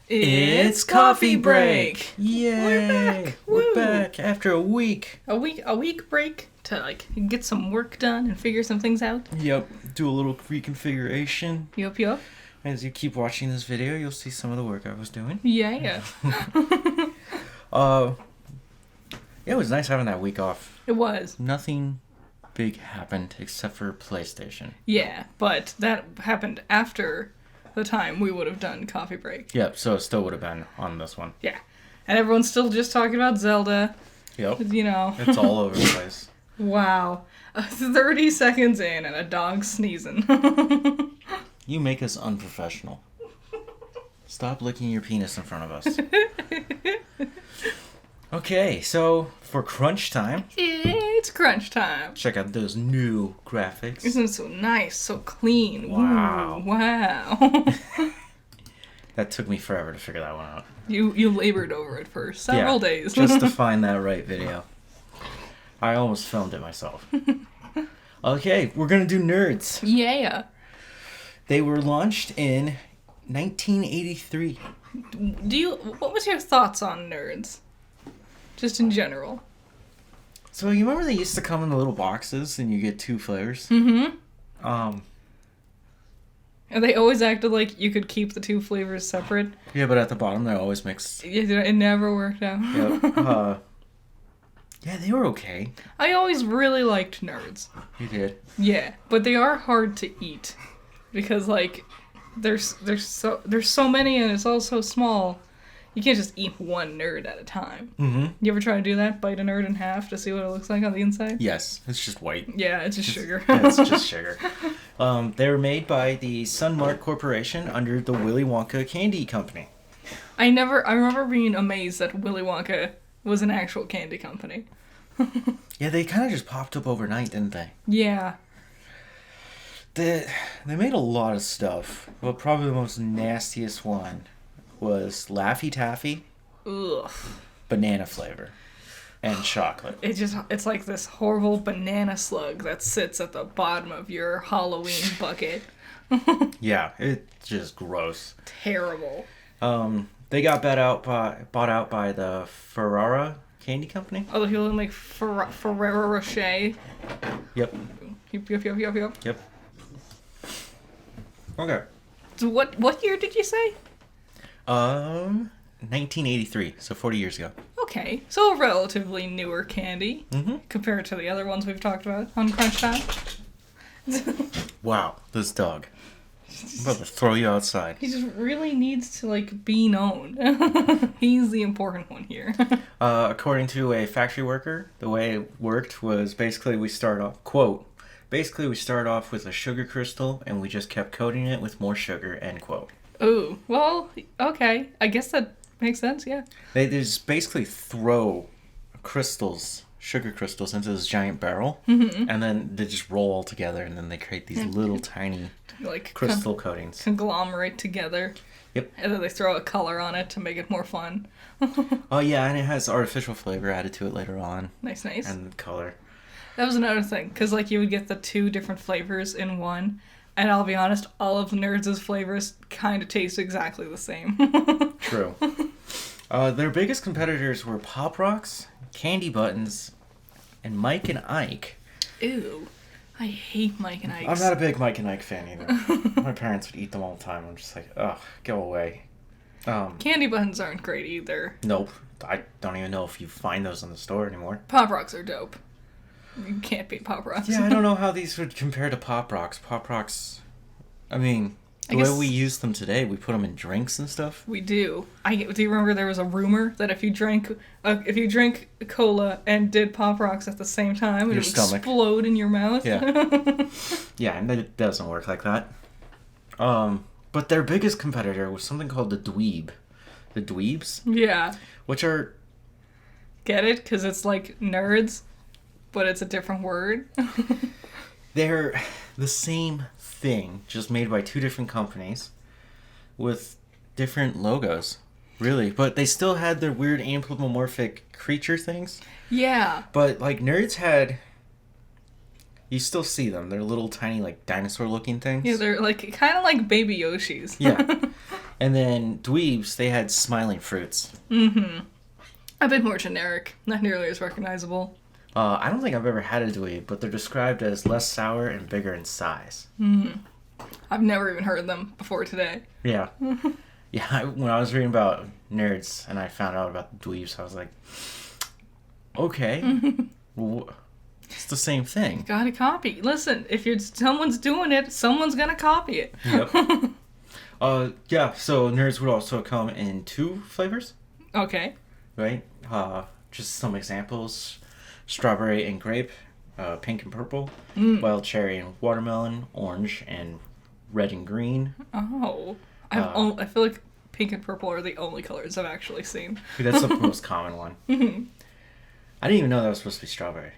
It's coffee break. Yay! We're back after a week. A week break to like get some work done and figure some things out. Yep. Do a little reconfiguration. Yup. As you keep watching this video, you'll see some of the work I was doing. Yeah. It was nice having that week off. It was. Nothing big happened except for PlayStation. Yeah, but that happened after the time we would have done coffee break. Yep, so it still would have been on this one. Yeah. And everyone's still just talking about Zelda. Yep. You know. It's all over the place. Wow. 30 seconds in and a dog sneezing. You make us unprofessional. Stop licking your penis in front of us. Okay, so for crunch time. It's crunch time. Check out those new graphics. Isn't it so nice, so clean? Wow. Ooh, wow. That took me forever to figure that one out. You labored over it for several days. Just to find that right video. I almost filmed it myself. Okay, we're gonna do nerds. Yeah. They were launched in 1983. What was your thoughts on nerds? Just in general. So you remember they used to come in the little boxes and you get 2 flavors? Mm-hmm. And they always acted like you could keep the 2 flavors separate. Yeah, but at the bottom they're always mixed. It never worked out. Yep. Yeah, they were okay. I always really liked nerds. You did. Yeah, but they are hard to eat because like there's so many and it's all so small. You can't just eat one nerd at a time. Mm-hmm. You ever try to do that? Bite a nerd in half to see what it looks like on the inside? Yes, it's just white. Yeah, it's just sugar. It's just sugar. They were made by the Sunmark Corporation under the Willy Wonka Candy Company. I remember being amazed that Willy Wonka was an actual candy company. Yeah, they kind of just popped up overnight, didn't they? Yeah. They made a lot of stuff, but probably the most nastiest one was Laffy Taffy, Ugh. banana flavor, and chocolate. It's like this horrible banana slug that sits at the bottom of your Halloween bucket. Yeah, it's just gross. Terrible. They got bought out by the Ferrara Candy Company. Oh, the people that make Ferrero Rocher. Yep. Yep. Okay. So what year did you say? 1983, so 40 years ago. Okay, so a relatively newer candy compared to the other ones we've talked about on Crunch Time. Wow, this dog. I'm about to throw you outside. He just really needs to, like, be known. He's the important one here. According to a factory worker, the way it worked was basically we start off with a sugar crystal and we just kept coating it with more sugar, end quote. Ooh, well, okay. I guess that makes sense, yeah. They just basically throw sugar crystals into this giant barrel, and then they just roll all together, and then they create these little tiny like crystal coatings. Conglomerate together. Yep. And then they throw a color on it to make it more fun. Oh yeah, and it has artificial flavor added to it later on. Nice. And color. That was another thing, because like you would get the 2 different flavors in one, and I'll be honest, all of Nerds' flavors kind of taste exactly the same. True. Their biggest competitors were Pop Rocks, Candy Buttons, and Mike and Ike. Ew. I hate Mike and Ike. I'm not a big Mike and Ike fan either. My parents would eat them all the time. I'm just like, ugh, go away. Candy Buttons aren't great either. Nope. I don't even know if you find those in the store anymore. Pop Rocks are dope. You can't beat Pop Rocks. Yeah, I don't know how these would compare to Pop Rocks. Pop Rocks, I mean, the way we use them today, we put them in drinks and stuff. We do. Do you remember there was a rumor that if you drank cola and did Pop Rocks at the same time, it would explode in your mouth? Yeah. Yeah, and it doesn't work like that. But their biggest competitor was something called the Dweeb. The Dweebs? Yeah. Which are... Get it? Because it's like nerds, but it's a different word. They're the same thing, just made by 2 different companies with different logos, really. But they still had their weird anthropomorphic creature things. Yeah. But, like, Nerds had... You still see them. They're little tiny, like, dinosaur-looking things. Yeah, they're like kind of like baby Yoshis. Yeah. And then Dweebs, they had smiling fruits. A bit more generic, not nearly as recognizable. I don't think I've ever had a Dweeb, but they're described as less sour and bigger in size. I've never even heard of them before today. Yeah. Yeah, when I was reading about nerds and I found out about the Dweebs, I was like, okay. It's the same thing. Gotta copy. Listen, if someone's doing it, someone's gonna copy it. Yep. Yeah, so nerds would also come in 2 flavors, Okay. right? Just some examples. Strawberry and grape, pink and purple, wild cherry and watermelon, orange and red and green. Oh. I feel like pink and purple are the only colors I've actually seen. That's the most common one. I didn't even know that was supposed to be strawberry.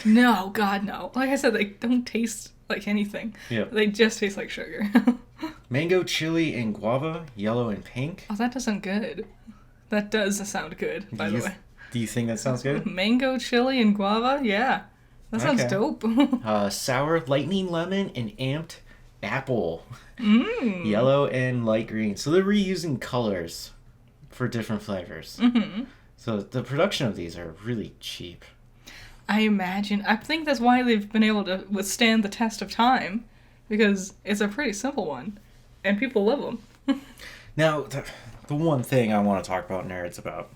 No, God, no. Like I said, they don't taste like anything. Yeah. They just taste like sugar. Mango, chili, and guava, yellow and pink. Oh, that does sound good. That does sound good, by the way. Do you think that sounds good? Mango, chili, and guava? Yeah. That sounds Okay. dope. Sour, lightning lemon, and amped apple. Yellow and light green. So they're reusing colors for different flavors. So the production of these are really cheap. I imagine. I think that's why they've been able to withstand the test of time, because it's a pretty simple one, and people love them. Now, the one thing I want to talk about nerds about,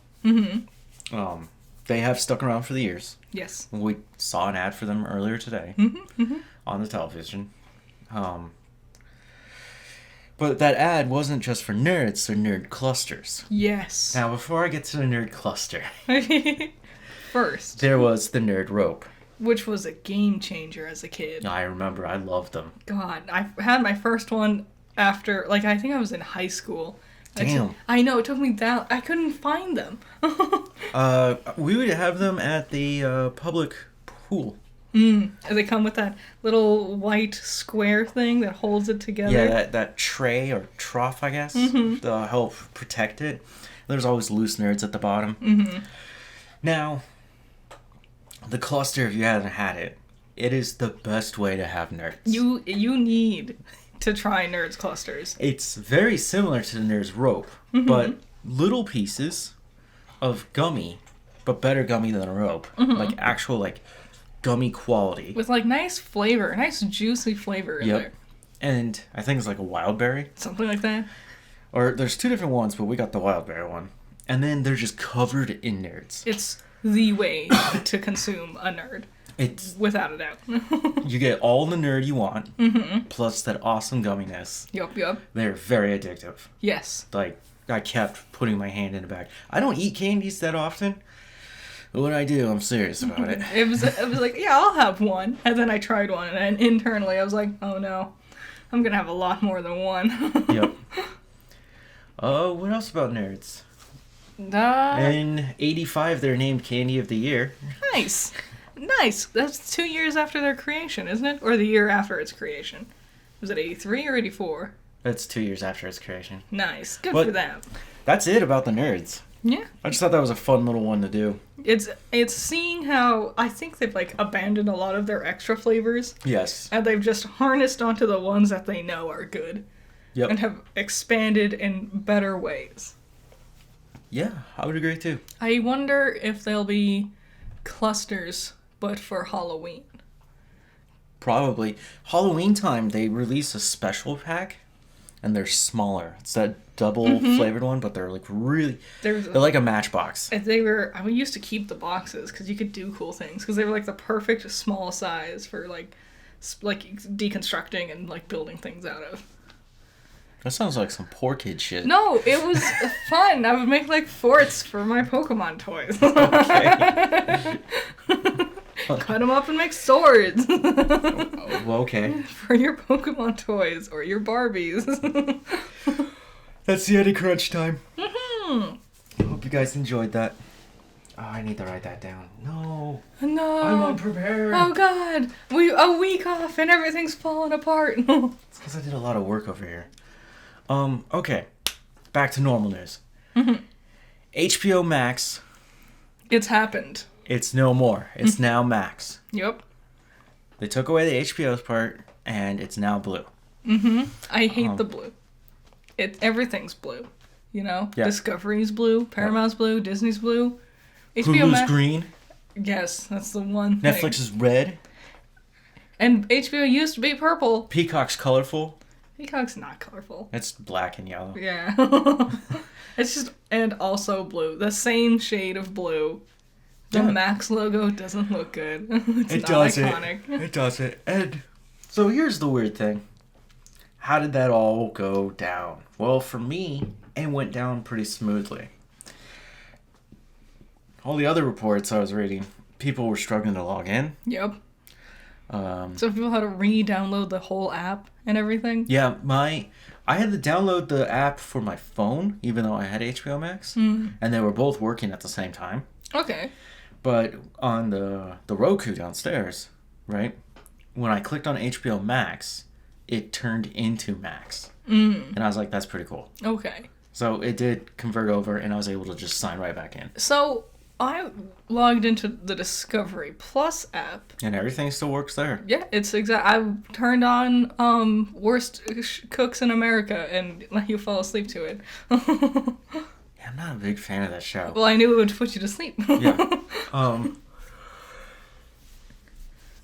they have stuck around for the years. Yes. We saw an ad for them earlier today on the television. But that ad wasn't just for nerds, they're nerd clusters. Yes. Now, before I get to the nerd cluster, First, there was the nerd rope. which was a game changer as a kid. I remember, I loved them. God, I had my first one after, like, I think I was in high school. Damn. I know, it took me down. I couldn't find them. We would have them at the public pool. They come with that little white square thing that holds it together. Yeah, that tray or trough, I guess, to help protect it. There's always loose nerds at the bottom. Now, the cluster, if you haven't had it, it is the best way to have nerds. You need to try Nerds Clusters. It's very similar to the Nerds rope, but little pieces of gummy, but better gummy than a rope. Like actual, like, gummy quality. With, like, nice flavor, nice juicy flavor in there. And I think it's like a wild berry. Something like that. Or there's 2 different ones, but we got the wild berry one. And then they're just covered in nerds. It's the way to consume a nerd. It's Without a doubt. You get all the nerd you want, plus that awesome gumminess. Yup. They're very addictive. Yes. Like, I kept putting my hand in the bag. I don't eat candies that often, but when I do, I'm serious about it. It was like, yeah, I'll have one. And then I tried one, and internally I was like, oh no, I'm gonna have a lot more than one. Yep. What else about nerds? In 85, they're named Candy of the Year. Nice. That's 2 years after their creation, isn't it? Or the year after its creation. Was it 83 or 84? That's 2 years after its creation. Nice. Good But- for them. That's it about the nerds. Yeah. I just thought that was a fun little one to do. It's seeing how I think they've like abandoned a lot of their extra flavors Yes. and they've just harnessed onto the ones that they know are good Yep. and have expanded in better ways. Yeah, I would agree too. I wonder if there'll be clusters but for Halloween. Probably. Halloween time, they release a special pack, and they're smaller. It's that double flavored one, but they're like really... They're like a matchbox. I used to keep the boxes because you could do cool things because they were like the perfect small size for like deconstructing and like building things out of. That sounds like some poor kid shit. No, it was fun. I would make like forts for my Pokemon toys. Okay. Cut them up and make swords Well, okay. for your Pokemon toys or your Barbies. That's the end of crunch time. Hope you guys enjoyed that. Oh, I need to write that down. No. No. I'm unprepared. Oh God, a week off and everything's falling apart. It's because I did a lot of work over here. Okay. Back to normal news. HBO Max. It's happened. It's no more. It's now Max. Yep. They took away the HBO's part, and it's now blue. I hate the blue. everything's blue. You know? Yeah. Discovery's blue, Paramount's blue, Disney's blue. Hulu's green. Yes, that's the one Netflix thing. is red. And HBO used to be purple. Peacock's colorful. Peacock's not colorful. It's black and yellow. Yeah. It's just, and also blue. The same shade of blue. The Yeah. Max logo doesn't look good. It's It not doesn't. iconic. It doesn't. And so here's the weird thing. How did that all go down? Well, for me, it went down pretty smoothly. All the other reports I was reading, people were struggling to log in. Yep. So people had to re-download the whole app and everything. Yeah, I had to download the app for my phone, even though I had HBO Max, and they were both working at the same time. Okay. But on the Roku downstairs, right, when I clicked on HBO Max, it turned into Max. And I was like, that's pretty cool. Okay. So it did convert over, and I was able to just sign right back in. So I logged into the Discovery Plus app. And everything still works there. Yeah, it's I turned on Worst Cooks in America and let you fall asleep to it. Yeah, I'm not a big fan of that show. Well, I knew it would put you to sleep. Yeah.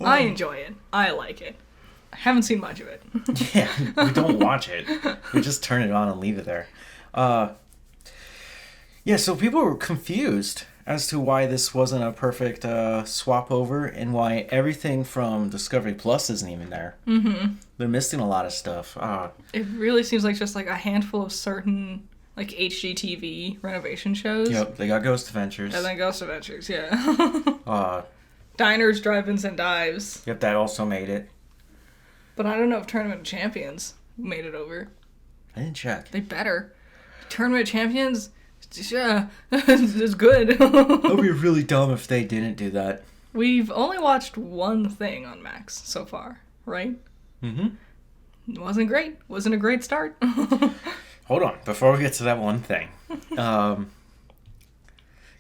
I enjoy it. I like it. I haven't seen much of it. Yeah, we don't watch it. We just turn it on and leave it there. Yeah, so people were confused as to why this wasn't a perfect swap over and why everything from Discovery Plus isn't even there. Mm-hmm. They're missing a lot of stuff. It really seems like just like a handful of certain like HGTV renovation shows. Yep, they got Ghost Adventures. And then Ghost Adventures, yeah. Diners, Drive-Ins, and Dives. Yep, that also made it. But I don't know if Tournament of Champions made it over. I didn't check. They better. Tournament of Champions, yeah, it's good. It would be really dumb if they didn't do that. We've only watched one thing on Max so far, right? Mm-hmm. It wasn't great. Wasn't a great start. Hold on, before we get to that one thing.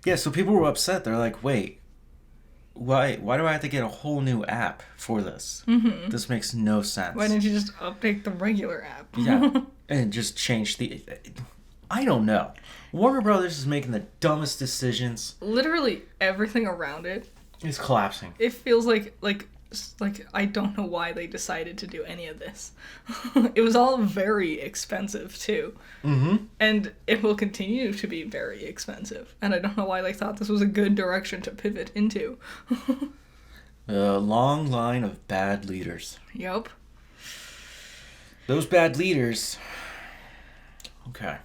Yeah, so people were upset. They're like, wait, why do I have to get a whole new app for this? Mm-hmm. This makes no sense. Why didn't you just update the regular app? Yeah, and just change the... I don't know. Warner Brothers is making the dumbest decisions. Literally everything around it. It's collapsing. It feels like I don't know why they decided to do any of this. It was all very expensive too. Mm-hmm. And it will continue to be very expensive. And I don't know why they thought this was a good direction to pivot into. A long line of bad leaders. Yep. Those bad leaders... Okay.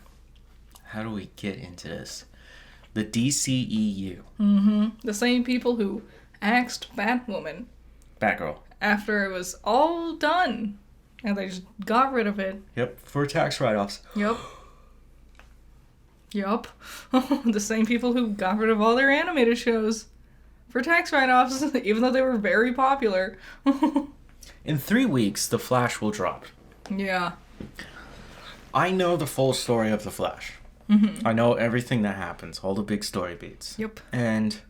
How do we get into this? The DCEU. Mm-hmm. The same people who axed Batwoman. Batgirl. After it was all done. And they just got rid of it. Yep, for tax write-offs. Yep. Yup. The same people who got rid of all their animated shows for tax write-offs, even though they were very popular. In 3 weeks, The Flash will drop. Yeah. I know the full story of The Flash. Mm-hmm. I know everything that happens, all the big story beats. Yep. And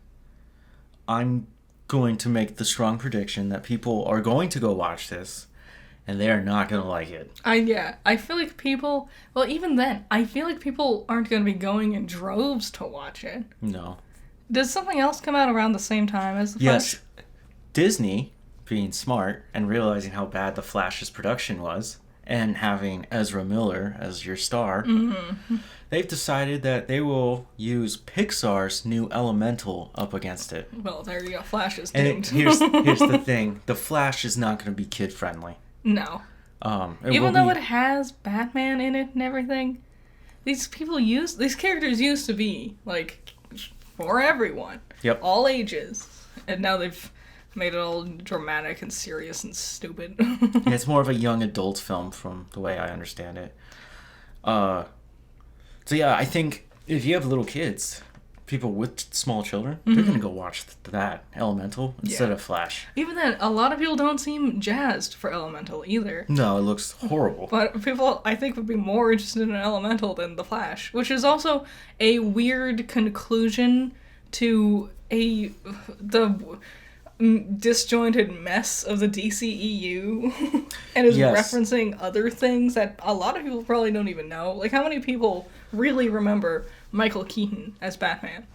I'm going to make the strong prediction that people are going to go watch this, and they are not going to like it. I feel like people, well, even then, I feel like people aren't going to be going in droves to watch it. No. Does something else come out around the same time as The Flash? Yes. Disney, being smart and realizing how bad The Flash's production was, and having Ezra Miller as your star, they've decided that they will use Pixar's new Elemental up against it. Well, there you go. Flash is And doomed. here's the thing. The Flash is not going to be kid-friendly. No. Even though it has Batman in it and everything, these characters used to be, like, for everyone. Yep. All ages. And now they've made it all dramatic and serious and stupid. Yeah, it's more of a young adult film from the way I understand it. So yeah, I think if you have little kids, people with small children, they're going to go watch that Elemental instead of Flash. Even then, a lot of people don't seem jazzed for Elemental either. No, it looks horrible. But people, I think, would be more interested in Elemental than The Flash, which is also a weird conclusion to disjointed mess of the DCEU and is referencing other things that a lot of people probably don't even know. Like, how many people really remember Michael Keaton as Batman?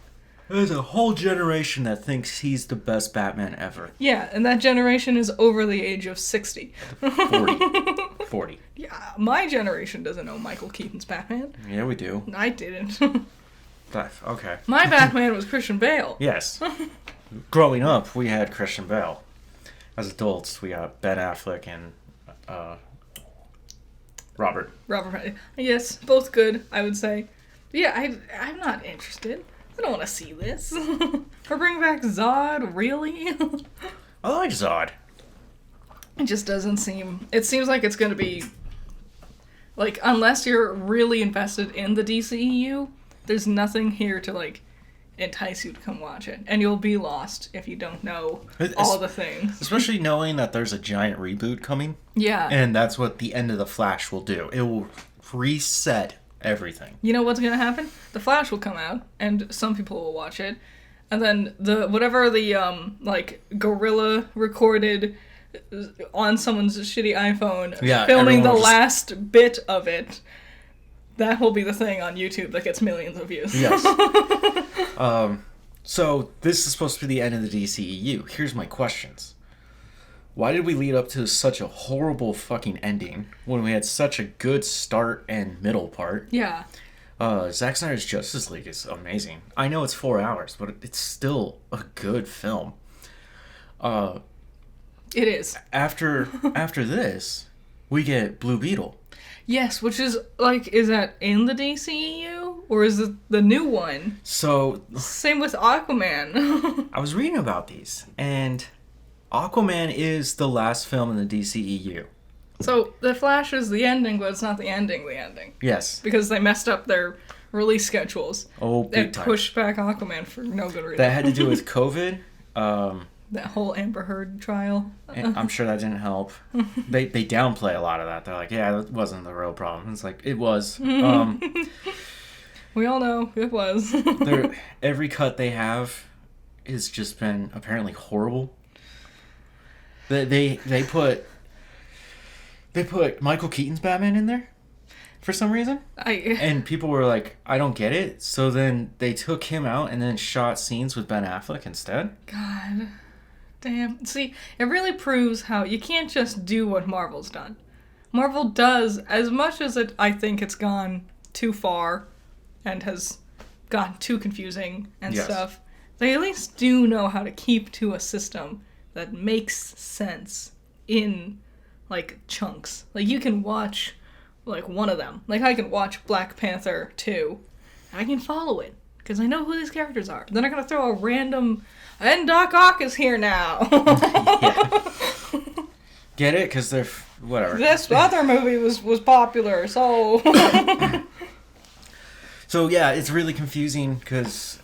There's a whole generation that thinks he's the best Batman ever. Yeah, and that generation is over the age of 60. 40. Yeah, my generation doesn't know Michael Keaton's Batman. Yeah, we do. I didn't. Okay. My Batman was Christian Bale. Yes. Growing up, we had Christian Bale. As adults, we got Ben Affleck and Robert. Yes, both good, I would say. Yeah, I'm not interested. I don't want to see this. Or bring back Zod, really? I like Zod. It just doesn't seem... It seems like it's going to be... Like, unless you're really invested in the DCEU, there's nothing here to, like, entice you to come watch it. And you'll be lost if you don't know all the things. Especially knowing that there's a giant reboot coming. Yeah. And that's what the end of The Flash will do. It will reset everything. You know what's going to happen? The Flash will come out, and some people will watch it. And then the gorilla recorded on someone's shitty iPhone filming the last bit of it, that will be the thing on YouTube that gets millions of views. Yes. So this is supposed to be the end of the DCEU. Here's my questions. Why did we lead up to such a horrible fucking ending when we had such a good start and middle part? Yeah. Zack Snyder's Justice League is amazing. I know it's 4 hours, but it's still a good film. It is. After this, we get Blue Beetle. Yes, which is, like, is that in the DCEU? Or is it the new one? So... Same with Aquaman. I was reading about these, and Aquaman is the last film in the DCEU. So, The Flash is the ending, but it's not the ending. Yes. Because they messed up their release schedules. Oh, big and time. Pushed back Aquaman for no good reason. That had to do with COVID. That whole Amber Heard trial. I'm sure that didn't help. They downplay a lot of that. They're like, yeah, that wasn't the real problem. It's like, it was. We all know it was. Every cut they have has just been apparently horrible. They put Michael Keaton's Batman in there for some reason. And people were like, I don't get it. So then they took him out and then shot scenes with Ben Affleck instead. God. Damn. See, it really proves how you can't just do what Marvel's done. Marvel does, as much as I think it's gone too far and has gotten too confusing and stuff, they at least do know how to keep to a system that makes sense in, like, chunks. Like, you can watch, like, one of them. Like, I can watch Black Panther 2, and I can follow it, because I know who these characters are. They're not going to throw a random... And Doc Ock is here now. Get it? Because they're... Whatever. This other movie was popular, so... So, yeah, it's really confusing, because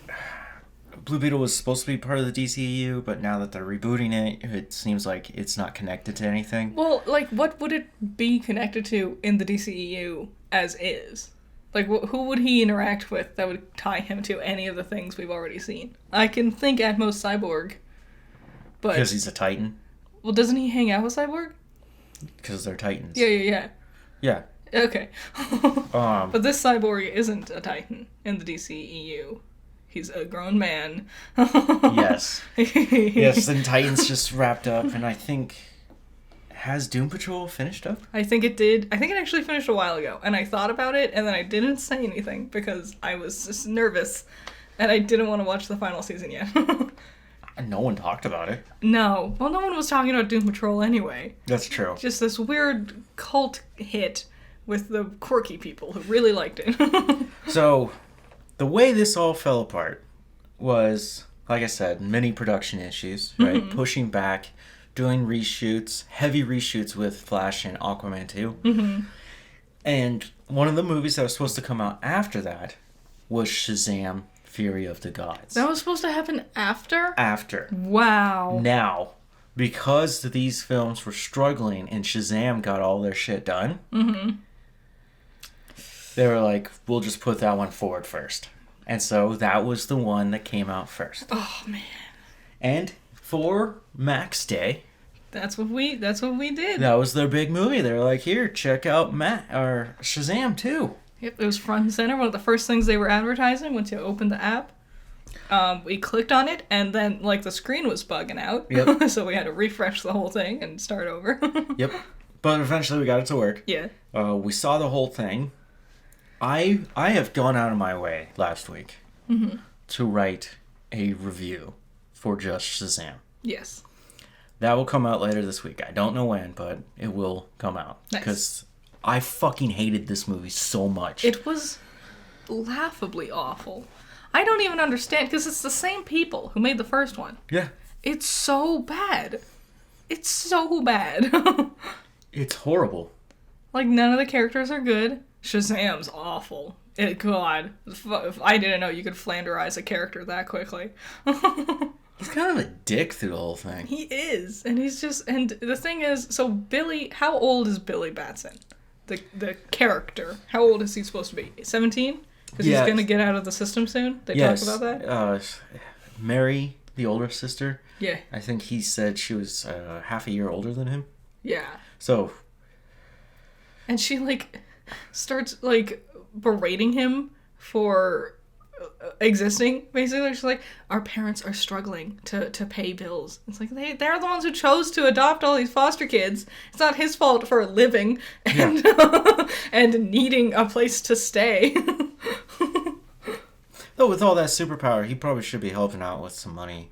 Blue Beetle was supposed to be part of the DCEU, but now that they're rebooting it, it seems like it's not connected to anything. Well, like, what would it be connected to in the DCEU as is? Like, who would he interact with that would tie him to any of the things we've already seen? I can think at most Cyborg, but... Because he's a Titan? Well, doesn't he hang out with Cyborg? Because they're Titans. Yeah. Yeah. Okay. But this Cyborg isn't a Titan in the DCEU. He's a grown man. Yes. Yes, and Titans just wrapped up, and I think... Has Doom Patrol finished up? I think it did. I think it actually finished a while ago. And I thought about it, and then I didn't say anything because I was just nervous. And I didn't want to watch the final season yet. No one talked about it. No. Well, no one was talking about Doom Patrol anyway. That's true. Just this weird cult hit with the quirky people who really liked it. So, the way this all fell apart was, like I said, many production issues, right? Mm-hmm. Pushing back... Doing reshoots, heavy reshoots with Flash and Aquaman 2. Mm-hmm. And one of the movies that was supposed to come out after that was Shazam! Fury of the Gods. That was supposed to happen after? After. Wow. Now, because these films were struggling and Shazam got all their shit done, they were like, we'll just put that one forward first. And so that was the one that came out first. Oh, man. And... for Max Day. That's what we did. That was their big movie. They were like, here, check out Shazam 2. Yep, it was front and center. One of the first things they were advertising once you opened the app. We clicked on it, and then, like, the screen was bugging out. Yep. So we had to refresh the whole thing and start over. Yep. But eventually we got it to work. Yeah. We saw the whole thing. I have gone out of my way last week to write a review for just Shazam. Yes. That will come out later this week. I don't know when, but it will come out. Nice. Because I fucking hated this movie so much. It was laughably awful. I don't even understand, because it's the same people who made the first one. Yeah. It's so bad. It's so bad. It's horrible. Like, none of the characters are good. Shazam's awful. God. If I didn't know you could Flanderize a character that quickly. He's kind of a dick through the whole thing. He is. And he's just... And the thing is, so Billy... How old is Billy Batson? The character. How old is he supposed to be? 17? Because he's going to get out of the system soon? They talked about that? Mary, the older sister. Yeah. I think he said she was half a year older than him. Yeah. So... And she, like, starts, like, berating him for existing, basically. She's like, our parents are struggling to pay bills. It's like, they're the ones who chose to adopt all these foster kids. It's not his fault for living and, and needing a place to stay. Though with all that superpower, he probably should be helping out with some money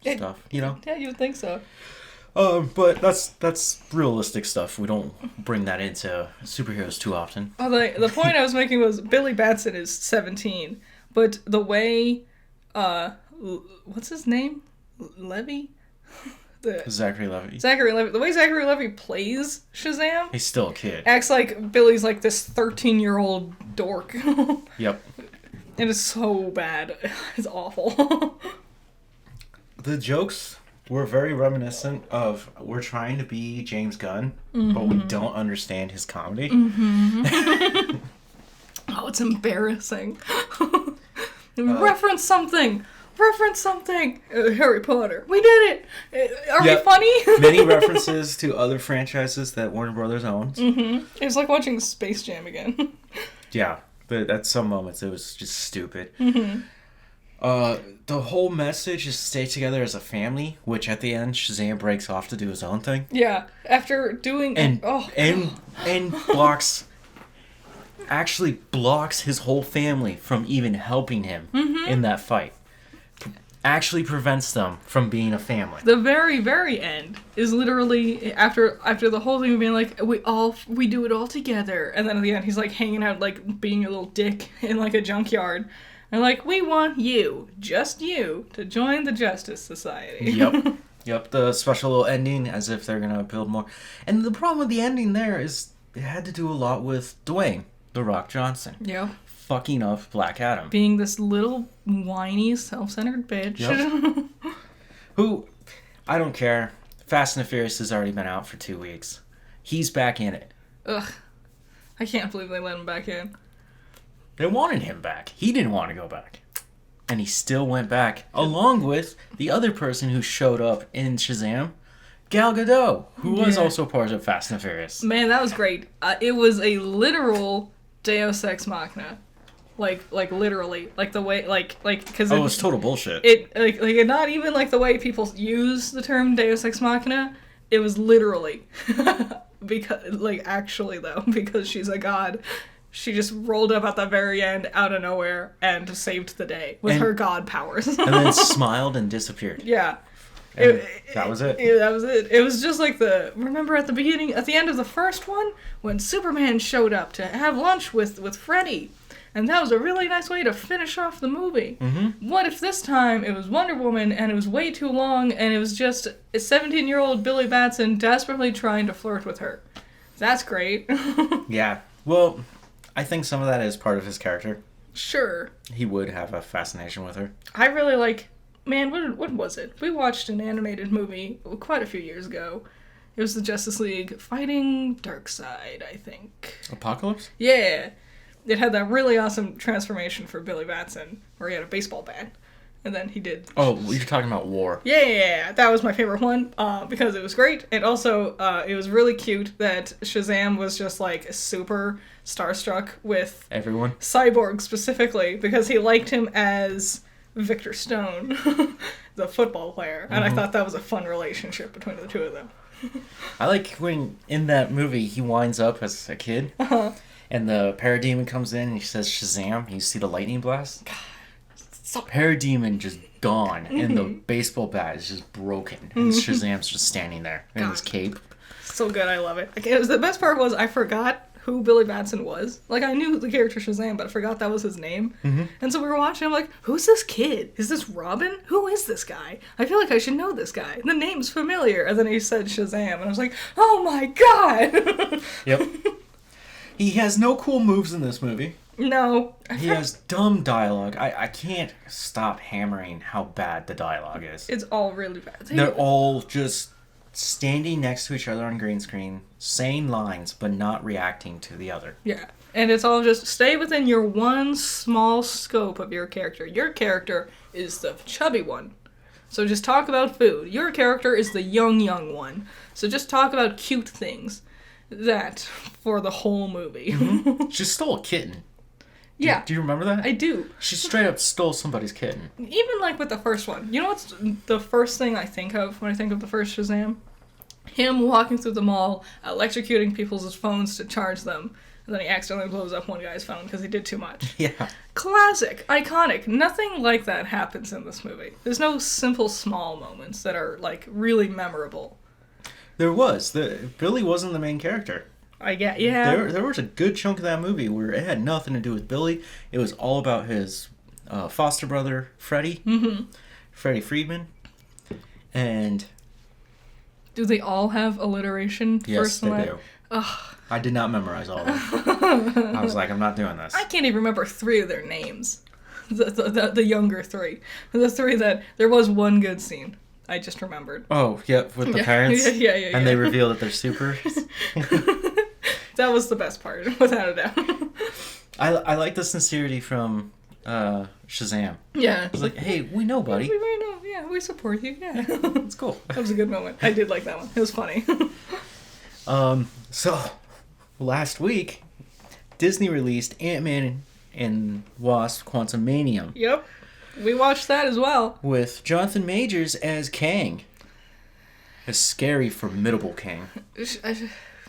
stuff, you know? Yeah, you would think so. But that's realistic stuff. We don't bring that into superheroes too often. Oh, the point I was making was Billy Batson is 17, but the way, what's his name? Levy? Zachary Levy. Zachary Levy. The way Zachary Levy plays Shazam, he's still a kid. Acts like Billy's like this 13-year-old dork. Yep. It is so bad. It's awful. The jokes were very reminiscent of we're trying to be James Gunn, but we don't understand his comedy. Oh, it's embarrassing. Reference something. Reference something. Harry Potter. We did it. Are we funny? Many references to other franchises that Warner Brothers owns. It was like watching Space Jam again. Yeah, but at some moments it was just stupid. The whole message is stay together as a family, which at the end Shazam breaks off to do his own thing. Yeah, after doing and actually blocks his whole family from even helping him in that fight. Actually prevents them from being a family. The very, very end is literally after the whole thing being like we do it all together, and then at the end he's like hanging out like being a little dick in like a junkyard. And like, we want you, just you, to join the Justice Society. Yep, the special little ending, as if they're going to build more. And the problem with the ending there is it had to do a lot with Dwayne, The Rock Johnson. Yeah. Fucking up Black Adam. Being this little, whiny, self-centered bitch. Yep. Who, I don't care. Fast and the Furious has already been out for 2 weeks. He's back in it. Ugh. I can't believe they let him back in. They wanted him back. He didn't want to go back. And he still went back, along with the other person who showed up in Shazam, Gal Gadot, who was also part of Fast and Furious. Man, that was great. It was a literal Deus Ex Machina. Like literally. Like the way, because it's total bullshit. It not even like the way people use the term Deus Ex Machina. It was literally. Because, actually though, because she's a god. She just rolled up at the very end, out of nowhere, and saved the day with her god powers. And then smiled and disappeared. Yeah. That was it. That was it. It was just like remember at the end of the first one, when Superman showed up to have lunch with Freddy. And that was a really nice way to finish off the movie. What if this time it was Wonder Woman, and it was way too long, and it was just a 17-year-old Billy Batson desperately trying to flirt with her? That's great. Yeah. Well, I think some of that is part of his character. Sure. He would have a fascination with her. I really man, what was it? We watched an animated movie quite a few years ago. It was the Justice League fighting Darkseid, I think. Apocalypse? Yeah. It had that really awesome transformation for Billy Batson, where he had a baseball bat. And then he did. Oh, you're talking about War. Yeah, that was my favorite one because it was great. And also, it was really cute that Shazam was just like super starstruck with Everyone. Cyborg specifically because he liked him as Victor Stone, the football player. And I thought that was a fun relationship between the two of them. I like when in that movie he winds up as a kid and the parademon comes in and he says Shazam. You see the lightning blast? Parademon just gone, and the baseball bat is just broken, and Shazam's just standing there in his cape. So good, I love it. Like, it was, the best part was I forgot who Billy Batson was. Like, I knew the character Shazam, but I forgot that was his name. And so we were watching, I'm like, who's this kid? Is this Robin? Who is this guy? I feel like I should know this guy. The name's familiar. And then he said Shazam, and I was like, oh my god! Yep. He has no cool moves in this movie. No. He has dumb dialogue. I can't stop hammering how bad the dialogue is. It's all really bad. They're all just standing next to each other on green screen, saying lines, but not reacting to the other. Yeah. And it's all just stay within your one small scope of your character. Your character is the chubby one. So just talk about food. Your character is the young one. So just talk about cute things. That for the whole movie. She stole a kitten. Yeah. Do you remember that? I do. She straight up stole somebody's kitten. Even like with the first one. You know what's the first thing I think of when I think of the first Shazam? Him walking through the mall, electrocuting people's phones to charge them, and then he accidentally blows up one guy's phone because he did too much. Yeah. Classic. Iconic. Nothing like that happens in this movie. There's no simple small moments that are like really memorable. There was. Billy wasn't the main character. I get, yeah. There was a good chunk of that movie where it had nothing to do with Billy. It was all about his foster brother, Freddie. Freddie Friedman. And... Do they all have alliteration? Yes, they do. Ugh. I did not memorize all of them. I was like, I'm not doing this. I can't even remember 3 of their names. The younger 3. The 3 that... There was one good scene. I just remembered. Oh, yeah, with the parents? Yeah. And they reveal that they're supers? That was the best part, without a doubt. I like the sincerity from Shazam. Yeah. It's like, hey, we know, buddy. We know. Yeah, we support you. Yeah. It's cool. That was a good moment. I did like that one. It was funny. So, last week, Disney released Ant-Man and Wasp Quantumanium. Yep. We watched that as well. With Jonathan Majors as Kang. A scary, formidable Kang.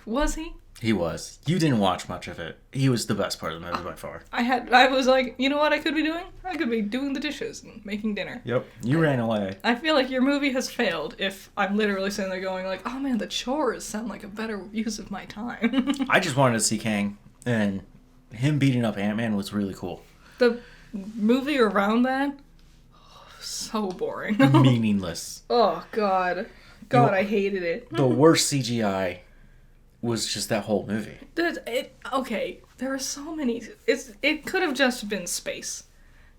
Was he? He was. You didn't watch much of it. He was the best part of the movie by far. I was like, you know what I could be doing? I could be doing the dishes and making dinner. Yep. You ran away. I feel like your movie has failed if I'm literally sitting there going like, oh man, the chores sound like a better use of my time. I just wanted to see Kang, and him beating up Ant-Man was really cool. The movie around that, so boring. Meaningless. Oh, God. I hated it. The worst CGI was just that whole movie. Okay, there are so many... It could have just been space.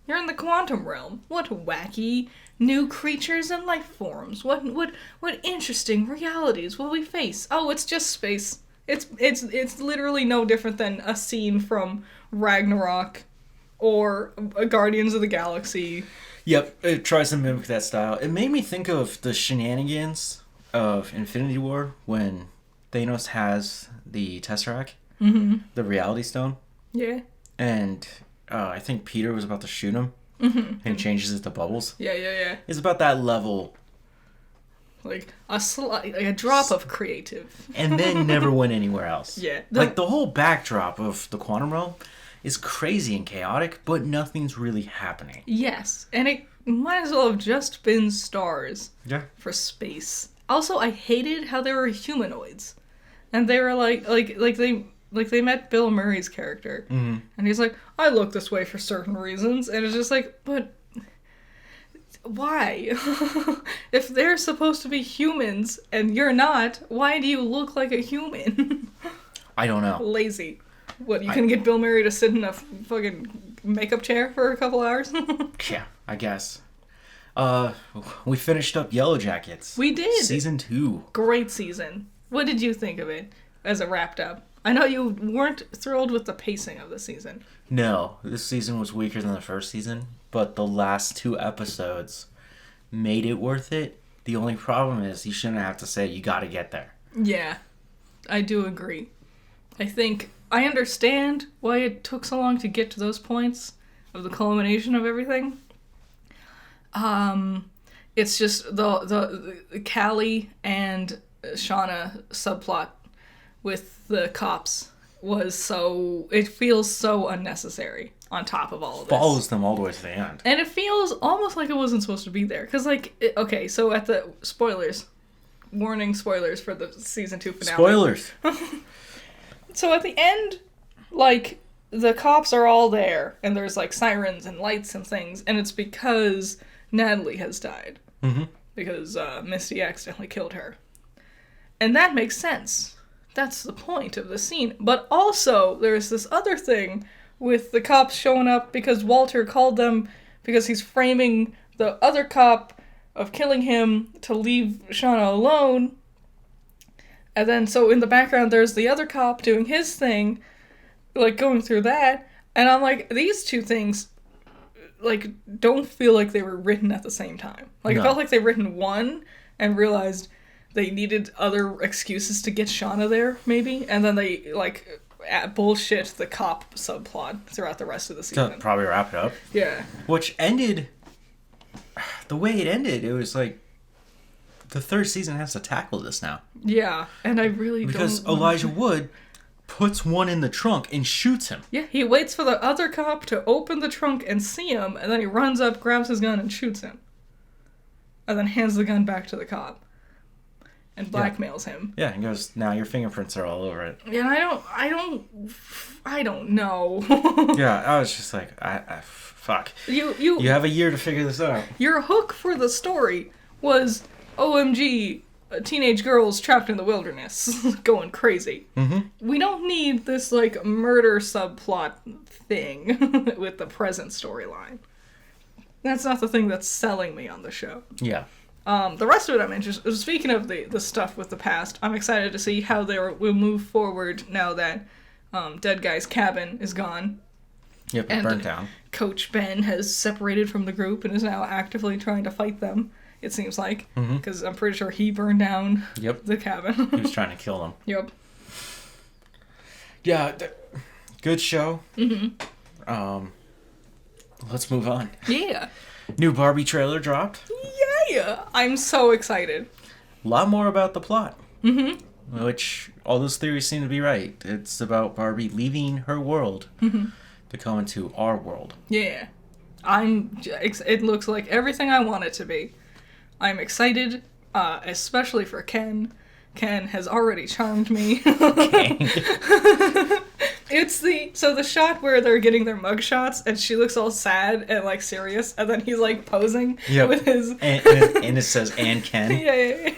You're in the quantum realm. What wacky new creatures and life forms. What interesting realities will we face? Oh, it's just space. It's literally no different than a scene from Ragnarok or Guardians of the Galaxy. Yep, it tries to mimic that style. It made me think of the shenanigans of Infinity War when Thanos has the Tesseract, the Reality Stone. Yeah. And I think Peter was about to shoot him, and changes it to bubbles. Yeah. It's about that level. Like a drop of creative. And then never went anywhere else. Yeah. Like the whole backdrop of the quantum realm is crazy and chaotic, but nothing's really happening. Yes, and it might as well have just been stars. Yeah. For space. Also, I hated how they were humanoids, and they were like they met Bill Murray's character, and he's like, I look this way for certain reasons, and it's just like, but why? If they're supposed to be humans and you're not, why do you look like a human? I don't know. Lazy. What, you can get Bill Murray to sit in a fucking makeup chair for a couple hours? Yeah, I guess. We finished up Yellow Jackets. We did. Season 2. Great season. What did you think of it as it wrapped up? I know you weren't thrilled with the pacing of the season. No, this season was weaker than the first season, but the last 2 episodes made it worth it. The only problem is you shouldn't have to say you gotta get there. Yeah, I do agree. I think I understand why it took so long to get to those points of the culmination of everything. It's just the Callie and Shauna subplot with the cops it feels so unnecessary on top of all of this. Follows them all the way to the end. And it feels almost like it wasn't supposed to be there. Because, okay, so at the spoilers, warning spoilers for the season 2 finale. Spoilers! So at the end, like, the cops are all there, and there's, like, sirens and lights and things, and it's because Natalie has died. Mm-hmm. Because Misty accidentally killed her. And that makes sense. That's the point of the scene. But also, there's this other thing with the cops showing up because Walter called them because he's framing the other cop of killing him to leave Shauna alone. And then, so in the background, there's the other cop doing his thing, like, going through that. And I'm like, these two things, like, don't feel like they were written at the same time. Like, No. It felt like they written one and realized they needed other excuses to get Shauna there, maybe. And then they, like, bullshit the cop subplot throughout the rest of the season. To probably wrap it up. Yeah. Which ended... The way it ended, it was like... The 3rd season has to tackle this now. Yeah, and I really Because don't... Elijah Wood puts one in the trunk and shoots him. Yeah, he waits for the other cop to open the trunk and see him, and then he runs up, grabs his gun, and shoots him. And then hands the gun back to the cop. And blackmails him. Yeah, and goes, now your fingerprints are all over it. Yeah, and I don't know. Yeah, I was just like, fuck. You You have a year to figure this out. Your hook for the story was, OMG, teenage girls trapped in the wilderness, going crazy. Mm-hmm. We don't need this, like, murder subplot thing with the present storyline. That's not the thing that's selling me on the show. Yeah. The rest of it I'm interested. Speaking of the stuff with the past, I'm excited to see how they will move forward now that Dead Guy's cabin is gone. Yep, it burnt down. Coach Ben has separated from the group and is now actively trying to fight them, it seems like. Because I'm pretty sure he burned down the cabin. He was trying to kill them. Yep. Yeah, good show. Mm-hmm. Let's move on. Yeah. New Barbie trailer dropped. Yeah! I'm so excited. A lot more about the plot. Mm-hmm. Which, all those theories seem to be right. It's about Barbie leaving her world to come into our world. Yeah. It looks like everything I want it to be. I'm excited, especially for Ken. Ken has already charmed me. It's the shot where they're getting their mug shots and she looks all sad and like serious and then he's like posing with his and it says and Ken. Yeah.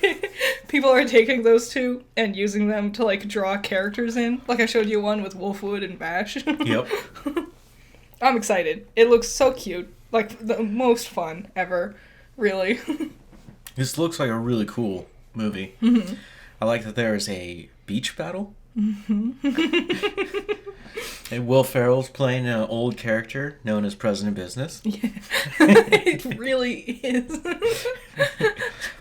People are taking those two and using them to like draw characters in. Like I showed you one with Wolfwood and Bash. Yep. I'm excited. It looks so cute. Like the most fun ever. Really. This looks like a really cool movie. Mm-hmm. I like that there is a beach battle. Mm-hmm. And Will Ferrell's playing an old character known as President Business. Yeah. It really is.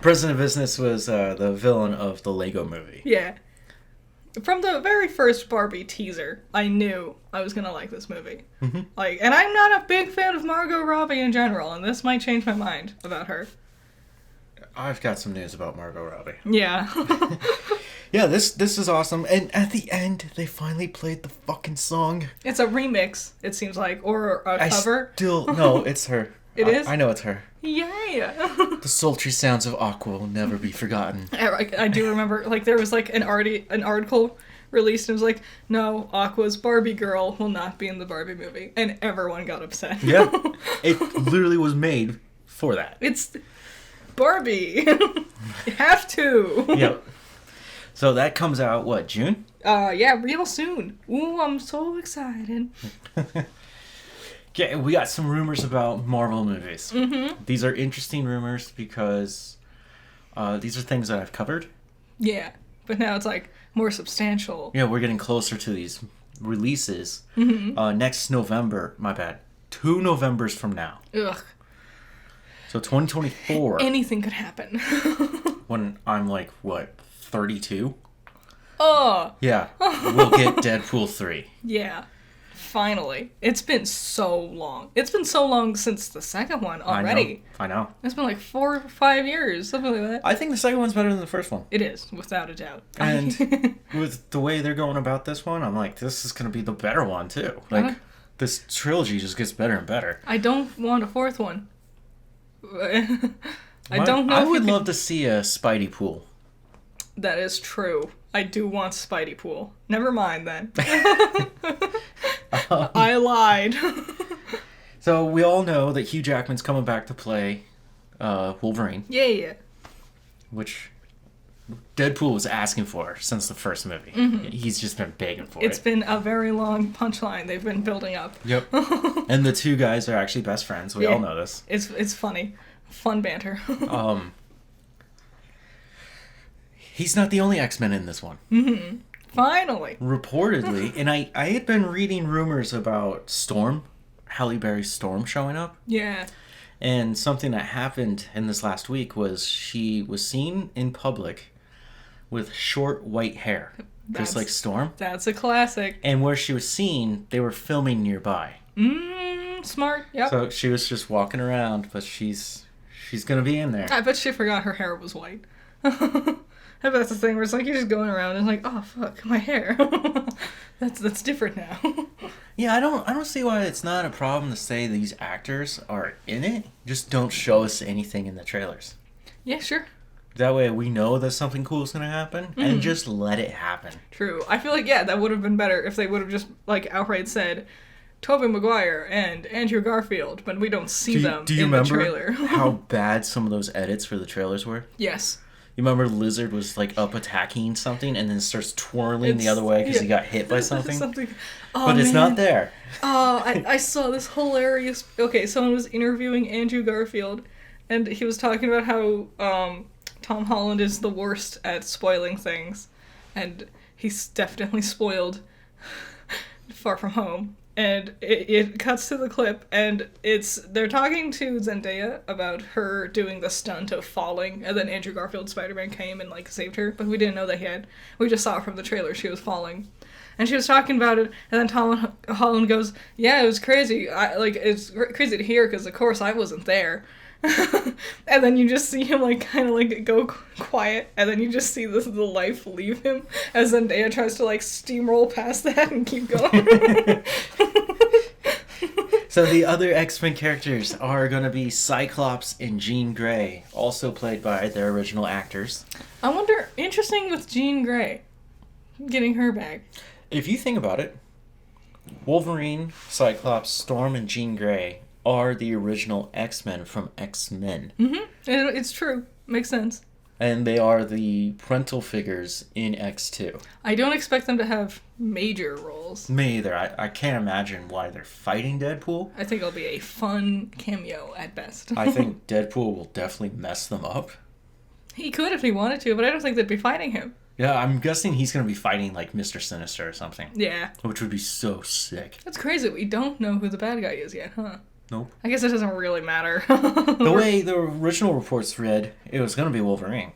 President Business was the villain of the Lego movie. Yeah. From the very first Barbie teaser, I knew I was gonna like this movie. Mm-hmm. Like, and I'm not a big fan of Margot Robbie in general, and this might change my mind about her. I've got some news about Margot Robbie. Yeah. Yeah, this is awesome. And at the end, they finally played the fucking song. It's a remix, it seems like, or a cover. No, it's her. It is? I know it's her. Yeah. The sultry sounds of Aqua will never be forgotten. I do remember, like, there was, like, an article released, and it was like, no, Aqua's Barbie girl will not be in the Barbie movie. And everyone got upset. Yeah. It literally was made for that. It's Barbie. You have to. Yep. So that comes out, what, June? Yeah, real soon. Ooh, I'm so excited. Yeah, we got some rumors about Marvel movies. Mm-hmm. These are interesting rumors because these are things that I've covered. Yeah, but now it's like, more substantial. Yeah, we're getting closer to these releases. Next November, my bad. 2 Novembers from now. Ugh. So 2024. Anything could happen. When I'm like, what, 32? Oh. Yeah, we'll get Deadpool 3. Yeah. Finally. It's been so long. It's been so long since the second one already. I know. It's been like 4 or 5 years, something like that. I think the second one's better than the first one. It is, without a doubt. And with the way they're going about this one, I'm like, this is going to be the better one, too. Like, this trilogy just gets better and better. I don't want a fourth one. I don't know. I would love to see a Spidey pool. That is true. I do want Spidey pool. Never mind then. I lied. So we all know that Hugh Jackman's coming back to play Wolverine. Yeah. Which Deadpool was asking for since the first movie. He's just been begging for it. It's been a very long punchline they've been building up. Yep. And the two guys are actually best friends. We all know this. It's funny. Fun banter. He's not the only X-Men in this one. Finally. Reportedly, and I had been reading rumors about Storm, Halle Berry's Storm showing up. Yeah. And something that happened in this last week was she was seen in public with short white hair, just like Storm. That's a classic. And where she was seen, they were filming nearby. Smart. Yep. So she was just walking around, but she's gonna be in there. I bet she forgot her hair was white. I bet that's the thing where it's like you're just going around and like, oh fuck, my hair. that's different now. Yeah, I don't see why it's not a problem to say these actors are in it. Just don't show us anything in the trailers. Yeah, sure. That way we know that something cool is gonna happen, and just let it happen. True. I feel like that would have been better if they would have just like outright said Tobey Maguire and Andrew Garfield, but we don't see them in the trailer. How bad some of those edits for the trailers were? Yes. You remember Lizard was like up attacking something and then starts twirling the other way because he got hit by something? Oh, but it's not there. Oh, I saw this hilarious... Okay, someone was interviewing Andrew Garfield, and he was talking about how Tom Holland is the worst at spoiling things, and he's definitely spoiled Far From Home. And it cuts to the clip, and they're talking to Zendaya about her doing the stunt of falling, and then Andrew Garfield Spider-Man came and like saved her, but we didn't know we just saw from the trailer she was falling. And she was talking about it, and then Tom Holland goes, yeah, it was crazy. It's crazy to hear, because of course I wasn't there. And then you just see him like kind of like go quiet, and then you just see the life leave him as Zendaya tries to like steamroll past that and keep going. So the other X-Men characters are going to be Cyclops and Jean Grey, also played by their original actors. I wonder, interesting with Jean Grey, getting her back. If you think about it, Wolverine, Cyclops, Storm, and Jean Grey are the original X-Men from X-Men. It's true. Makes sense. And they are the parental figures in X2. I don't expect them to have major roles. Me either. I can't imagine why they're fighting Deadpool. I think it'll be a fun cameo at best. I think Deadpool will definitely mess them up. He could if he wanted to, but I don't think they'd be fighting him. Yeah, I'm guessing he's going to be fighting like Mr. Sinister or something. Yeah. Which would be so sick. That's crazy. We don't know who the bad guy is yet, huh? Nope. I guess it doesn't really matter. The way the original reports read, it was going to be Wolverine.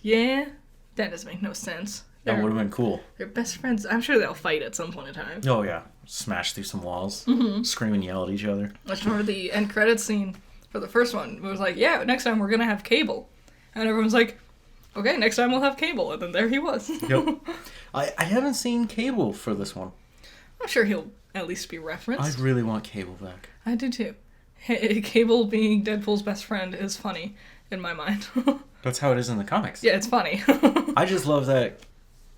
Yeah, that doesn't make no sense. That would have been cool. They're best friends. I'm sure they'll fight at some point in time. Oh, yeah. Smash through some walls. Scream and yell at each other. I just remember the end credits scene for the first one. It was like, yeah, next time we're going to have Cable. And everyone's like, okay, next time we'll have Cable. And then there he was. Yep. I haven't seen Cable for this one. I'm sure he'll at least be referenced. I really want Cable back. I do too. Cable being Deadpool's best friend is funny in my mind. That's how it is in the comics. Yeah, it's funny. I just love that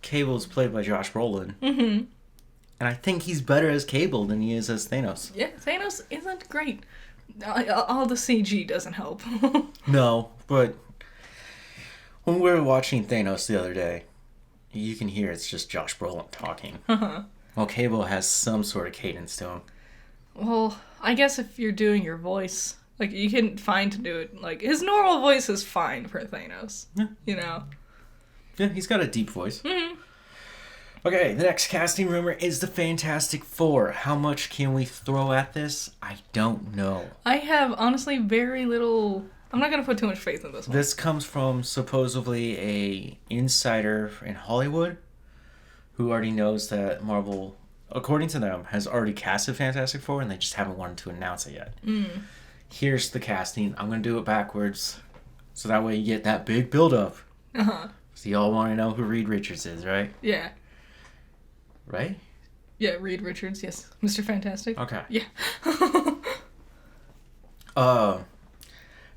Cable's played by Josh Brolin. And I think he's better as Cable than he is as Thanos. Yeah, Thanos isn't great. All the CG doesn't help. No, but when we were watching Thanos the other day, you can hear it's just Josh Brolin talking. Well, Cable has some sort of cadence to him. Well, I guess if you're doing your voice, like, you can find to do it. Like, his normal voice is fine for Thanos. Yeah. You know? Yeah, he's got a deep voice. Okay, the next casting rumor is the Fantastic Four. How much can we throw at this? I don't know. I have honestly very little. I'm not gonna put too much faith in this one. This comes from supposedly a insider in Hollywood who already knows that Marvel, according to them, has already casted Fantastic Four and they just haven't wanted to announce it yet. Here's the casting. I'm going to do it backwards so that way you get that big build-up. Uh-huh. So you all want to know who Reed Richards is, right? Yeah. Right? Yeah, Reed Richards, yes. Mr. Fantastic. Okay. Yeah.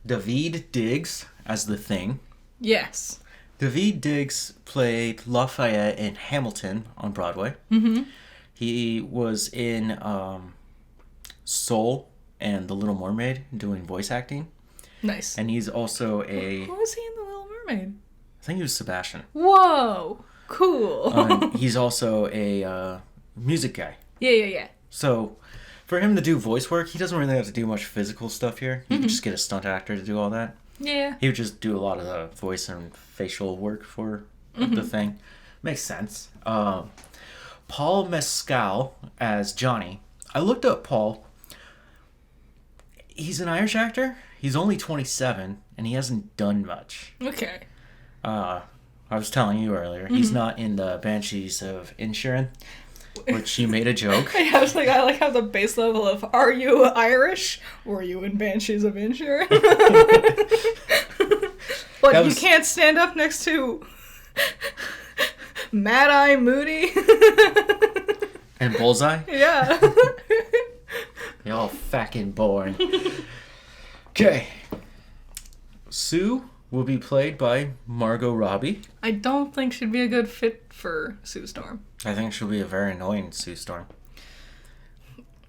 Daveed Diggs as the Thing. Yes. Daveed Diggs played Lafayette in Hamilton on Broadway. Mm-hmm. He was in Soul and The Little Mermaid doing voice acting. Nice. And he's also a... Who was he in The Little Mermaid? I think he was Sebastian. Whoa! Cool. He's also a music guy. Yeah. So, for him to do voice work, he doesn't really have to do much physical stuff here. You can just get a stunt actor to do all that. Yeah. He would just do a lot of the voice and facial work for the Thing. Makes sense. Paul Mescal as Johnny. I looked up Paul. He's an Irish actor. He's only 27, and he hasn't done much. Okay. I was telling you earlier, he's not in the Banshees of Inisherin, which you made a joke. I was like, I like how the base level of, are you Irish? Or are you in Banshees of Inisherin? But you can't stand up next to Mad Eye Moody? And Bullseye? Yeah. You're all fucking boring. Okay. Sue will be played by Margot Robbie. I don't think she'd be a good fit for Sue Storm. I think she'll be a very annoying Sue Storm.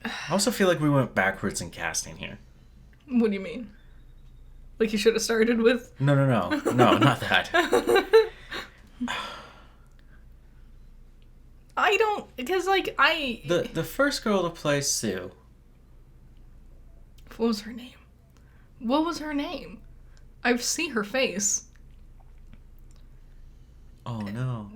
I also feel like we went backwards in casting here. What do you mean? Like you should have started with... No, not that. I don't... Because, like, The first girl to play Sue... What was her name? What was her name? I see her face. Oh, no.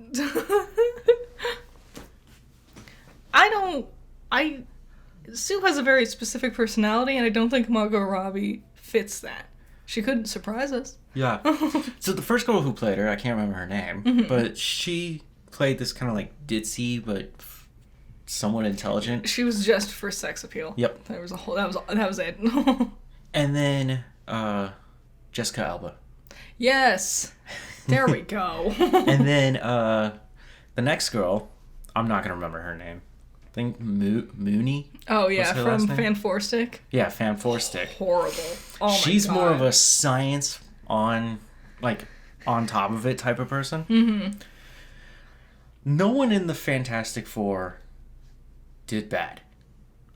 Sue has a very specific personality, and I don't think Margot Robbie fits that. She couldn't surprise us. Yeah. So the first girl who played her, I can't remember her name, but she played this kind of like ditzy, but somewhat intelligent. She was just for sex appeal. Yep. That was it. And then Jessica Alba. Yes. There we go. And then the next girl, I'm not gonna remember her name. I think Mooney. Oh yeah, What's her from last name? Fan Four Stick. Yeah, Fan Four Stick. Horrible. Oh my She's God. more of a science on top of it type of person. Mm-hmm. No one in the Fantastic Four did bad.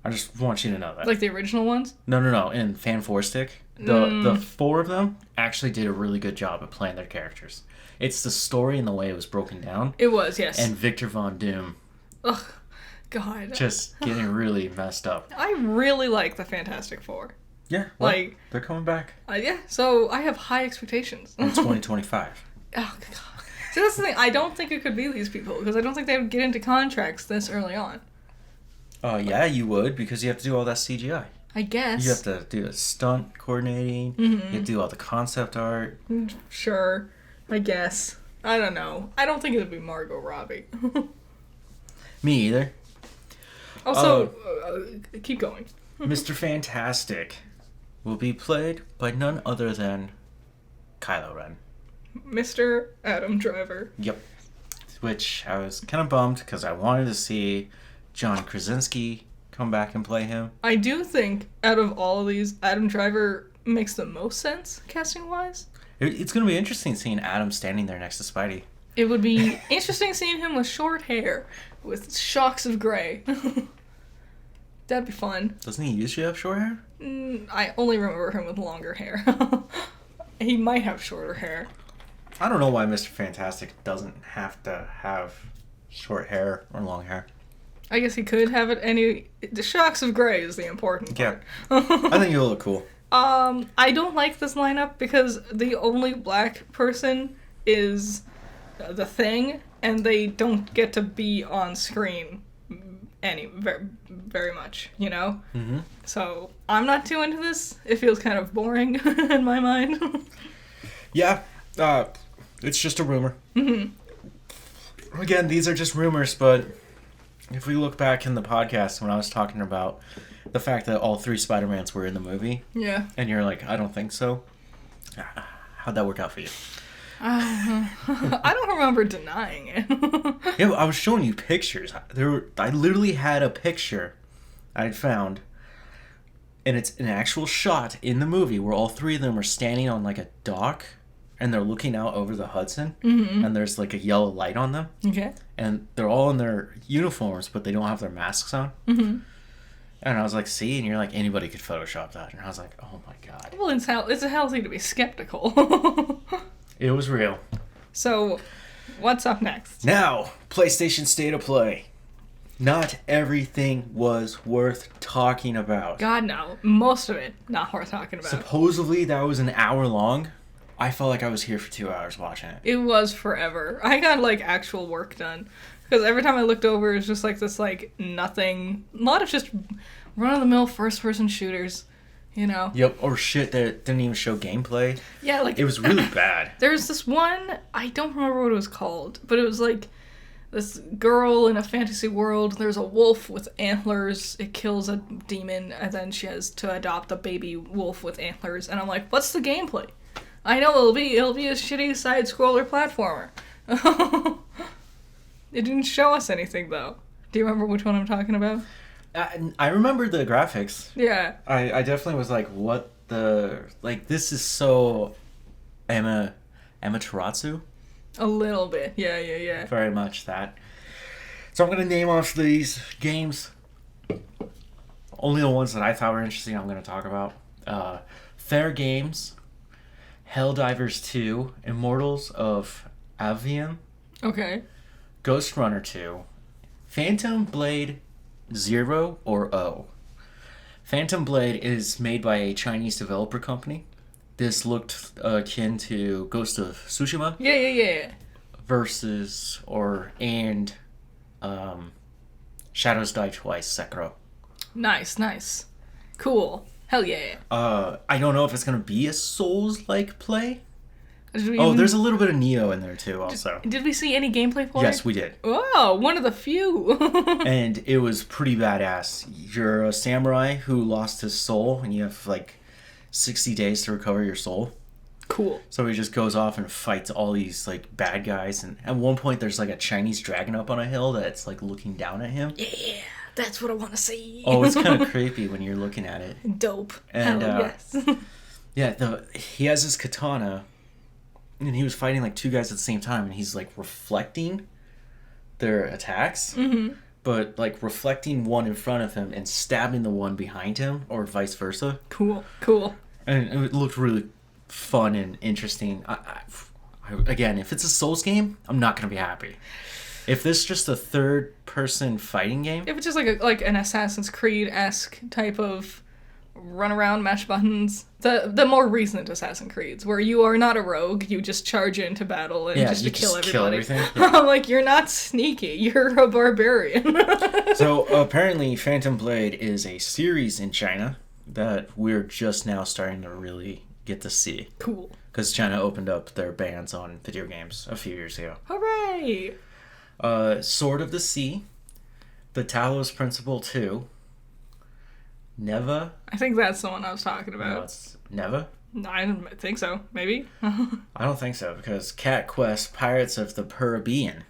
I just want you to know that. Like the original ones? No. In Fan Four Stick, the four of them actually did a really good job at playing their characters. It's the story and the way it was broken down. It was, yes. And Victor Von Doom. Ugh, God. Just getting really messed up. I really like the Fantastic Four. Yeah, well, Like, they're coming back yeah, so I have high expectations. in 2025. Oh, God. See, that's the thing. I don't think it could be these people, because I don't think they would get into contracts this early on. Yeah, you would, because you have to do all that CGI. I guess. You have to do the stunt coordinating. You have to do all the concept art. Sure. I guess. I don't know. I don't think it would be Margot Robbie. Me either. Also, keep going. Mr. Fantastic will be played by none other than Kylo Ren. Mr. Adam Driver. Yep. Which I was kind of bummed because I wanted to see John Krasinski come back and play him. I do think out of all of these, Adam Driver makes the most sense casting-wise. It's going to be interesting seeing Adam standing there next to Spidey. It would be interesting seeing him with short hair, with shocks of gray. That'd be fun. Doesn't he usually have short hair? I only remember him with longer hair. He might have shorter hair. I don't know why Mr. Fantastic doesn't have to have short hair or long hair. I guess he could have it the shocks of gray is the important part. I think he'll look cool. I don't like this lineup because the only black person is the Thing, and they don't get to be on screen very, very much, you know? Mm-hmm. So I'm not too into this. It feels kind of boring in my mind. Yeah, it's just a rumor. Mm-hmm. Again, these are just rumors, but if we look back in the podcast when I was talking about the fact that all 3 Spider-Mans were in the movie, Yeah. and you're like, I don't think so, how'd that work out for you? I don't remember denying it. Yeah, I was showing you pictures. I literally had a picture I'd found, and it's an actual shot in the movie where all 3 of them are standing on like a dock, and they're looking out over the Hudson, and there's like a yellow light on them. Okay. And they're all in their uniforms, but they don't have their masks on. Mm-hmm. And I was like, see? And you're like, anybody could Photoshop that. And I was like, oh my god. Well, it's healthy to be skeptical. It was real. So, what's up next? Now, PlayStation State of Play. Not everything was worth talking about. God, no. Most of it, not worth talking about. Supposedly, that was an hour long. I felt like I was here for 2 hours watching it. It was forever. I got, like, actual work done. Because every time I looked over, it was just, like, this, like, nothing. A lot of just run-of-the-mill first-person shooters, you know? Yep, or shit that didn't even show gameplay. Yeah, like... It was really bad. There's this one, I don't remember what it was called, but it was, like, this girl in a fantasy world. There's a wolf with antlers. It kills a demon, and then she has to adopt a baby wolf with antlers. And I'm like, what's the gameplay? I know it'll be a shitty side-scroller platformer. It didn't show us anything, though. Do you remember which one I'm talking about? I remember the graphics. Yeah. I definitely was like, what the... Like, this is so... Amaterasu? A little bit. Yeah. Very much that. So I'm going to name off these games. Only the ones that I thought were interesting I'm going to talk about. Fair Games, Helldivers 2, Immortals of Avium, Okay. Ghost Runner 2, Phantom Blade 0 or O. Phantom Blade is made by a Chinese developer company. This looked akin to Ghost of Tsushima Yeah. versus Shadows Die Twice Sekiro. Nice. Cool. Hell yeah. I don't know if it's gonna be a Souls-like play. Oh, There's a little bit of Neo in there too, also. Did we see any gameplay for it? Yes, we did. Oh, one of the few. And it was pretty badass. You're a samurai who lost his soul, and you have like 60 days to recover your soul. Cool. So he just goes off and fights all these like bad guys, and at one point there's like a Chinese dragon up on a hill that's like looking down at him. Yeah, that's what I want to see. Oh, it's kind of creepy when you're looking at it. Dope. And hell yes. yeah, he has his katana, and he was fighting like 2 guys at the same time, and he's like reflecting their attacks, but like reflecting one in front of him and stabbing the one behind him, or vice versa. Cool. And it looked really fun and interesting. Again, if it's a Souls game, I'm not gonna be happy. If this is just a third-person fighting game, If it's just like an Assassin's Creed-esque type of run around, mash buttons, the more recent Assassin's Creeds, where you are not a rogue, you just charge into battle and just you kill just everybody. kill everything. Yeah. I'm like, you're not sneaky, you're a barbarian. So apparently, Phantom Blade is a series in China that we're just now starting to really get to see. Cool. Because China opened up their bans on video games a few years ago. Hooray! Sword of the Sea, The Talos Principle 2, Neva. I think that's the one I was talking No, about. it's Neva? No, I don't think so. Maybe? I don't think so, because Cat Quest Pirates of the Caribbean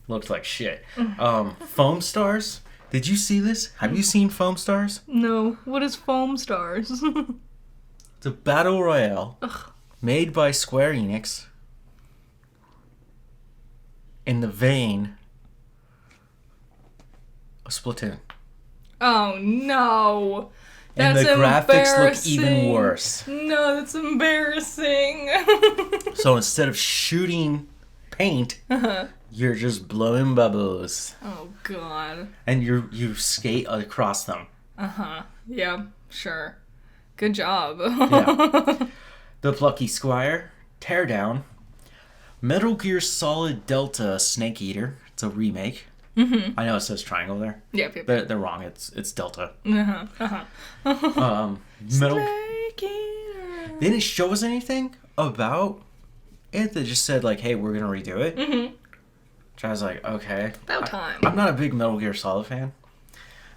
looked like shit. Foam Stars. Did you see this? Have you seen Foam Stars? No. What is Foam Stars? It's a battle royale made by Square Enix in the vein of Splatoon. Oh, no. And That's the graphics look embarrassing. even worse. No, that's embarrassing. So instead of shooting paint, you're just blowing bubbles. Oh, God. And you skate across them. Yeah, sure. Good job. Yeah. The Plucky Squire, Teardown, Metal Gear Solid Delta Snake Eater. It's a remake. Mm-hmm. I know it says triangle there. Yep. They're wrong. It's Delta. Uh-huh. Uh-huh. Metal. Snake Eater. They didn't show us anything about it. They just said like, "Hey, we're gonna redo it." Mm-hmm. Which I was like, "Okay." About time. I'm not a big Metal Gear Solid fan.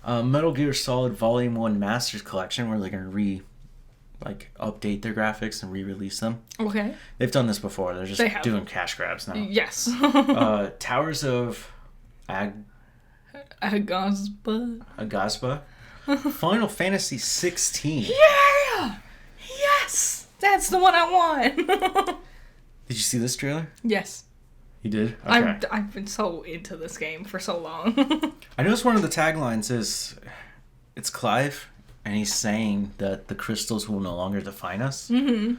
Metal Gear Solid Volume 1 Masters Collection, where they're gonna update their graphics and re-release them. Okay. They've done this before. They're just doing cash grabs now. Yes. Towers of Agazba. Final Fantasy 16. Yeah! Yes! That's the one I want! Did you see this trailer? Yes. You did? Okay. I've been so into this game for so long. I noticed one of the taglines is, it's Clive, and he's saying that the crystals will no longer define us. Mm-hmm.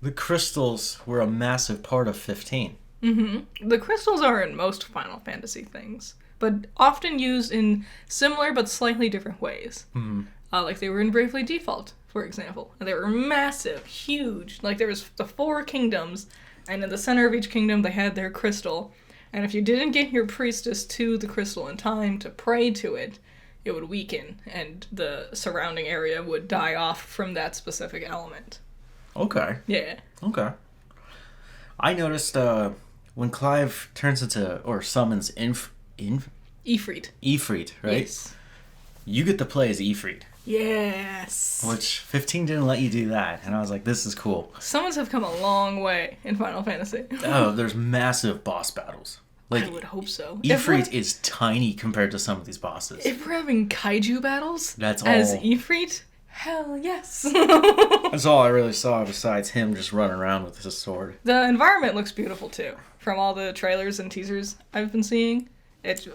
The crystals were a massive part of 15. Mm-hmm. The crystals are in most Final Fantasy things, but often used in similar but slightly different ways. Mm-hmm. Like they were in Bravely Default, for example. And they were massive, huge. Like there was the 4 kingdoms, and in the center of each kingdom they had their crystal. And if you didn't get your priestess to the crystal in time to pray to it, it would weaken, and the surrounding area would die off from that specific element. Okay. Yeah. Okay. I noticed when Clive turns into, or summons Ifrit. Ifrit, right? Yes. You get to play as Ifrit. Yes. Which 15 didn't let you do that. And I was like, this is cool. Summons have come a long way in Final Fantasy. Oh, there's massive boss battles. Like, I would hope so. Ifrit is tiny compared to some of these bosses. If we're having kaiju battles That's as all. Ifrit, hell yes. That's all I really saw besides him just running around with his sword. The environment looks beautiful too. From all the trailers and teasers I've been seeing, it's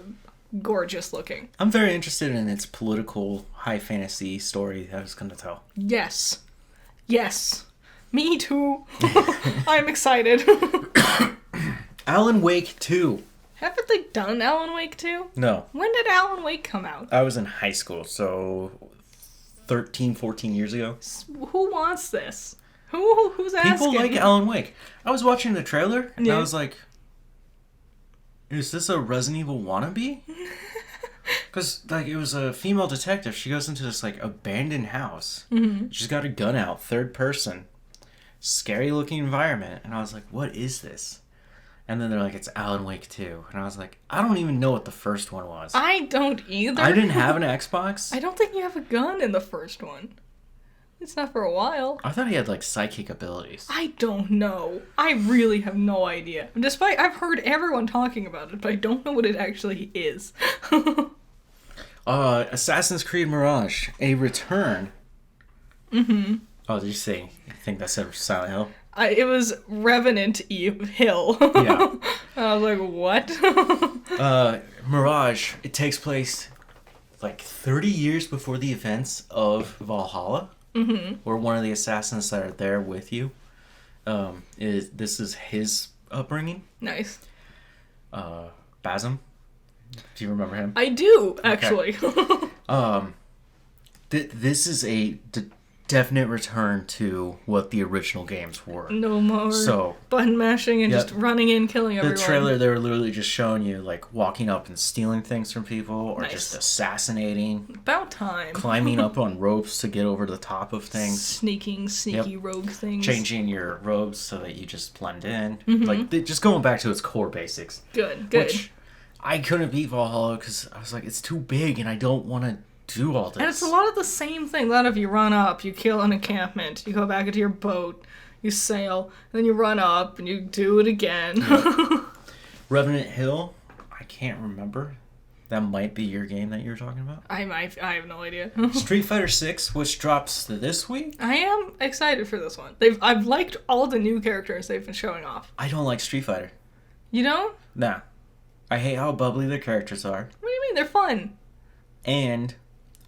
gorgeous looking. I'm very interested in its political high fantasy story that it's going to tell. Yes. Yes. Me too. I'm excited. Alan Wake 2. Haven't they done Alan Wake 2? No. When did Alan Wake come out? I was in high school, so 13, 14 years ago. Who wants this? Who's asking? People like Alan Wake. I was watching the trailer, and Yeah. I was like, is this a Resident Evil wannabe? Because, like, it was a female detective. She goes into this, like, abandoned house. Mm-hmm. She's got a gun out, third person. Scary-looking environment. And I was like, what is this? And then they're like, it's Alan Wake 2. And I was like, I don't even know what the first one was. I don't either. I didn't have an Xbox. I don't think you have a gun in the first one. It's not for a while. I thought he had, like, psychic abilities. I don't know. I really have no idea. Despite I've heard everyone talking about it, but I don't know what it actually is. Assassin's Creed Mirage, A Return. Mm-hmm. Oh, did you say? I think that said Silent Hill. It was Revenant Hill. Yeah. I was like, what? Mirage, it takes place like 30 years before the events of Valhalla. Mm-hmm. Where one of the assassins that are there with you is his upbringing. Nice. Basm. Do you remember him? I do, actually. Okay. This is a definite return to what the original games were. No more button mashing and just running in, killing everyone. The trailer, they were literally just showing you, like, walking up and stealing things from people, or Nice. just assassinating. About time. Climbing up on ropes to get over the top of things. Sneaky rogue things. Changing your robes so that you just blend in. Mm-hmm. Like, just going back to its core basics. Good. Which I couldn't beat Valhalla because I was like, it's too big and I don't want to do all this. And it's a lot of the same thing. A lot of you run up, you kill an encampment, you go back into your boat, you sail, and then you run up and you do it again. Yeah. Revenant Hill, I can't remember. That might be your game that you're talking about. I have no idea. Street Fighter 6, which drops this week. I am excited for this one. I've liked all the new characters they've been showing off. I don't like Street Fighter. You don't? Nah. I hate how bubbly their characters are. What do you mean? They're fun. And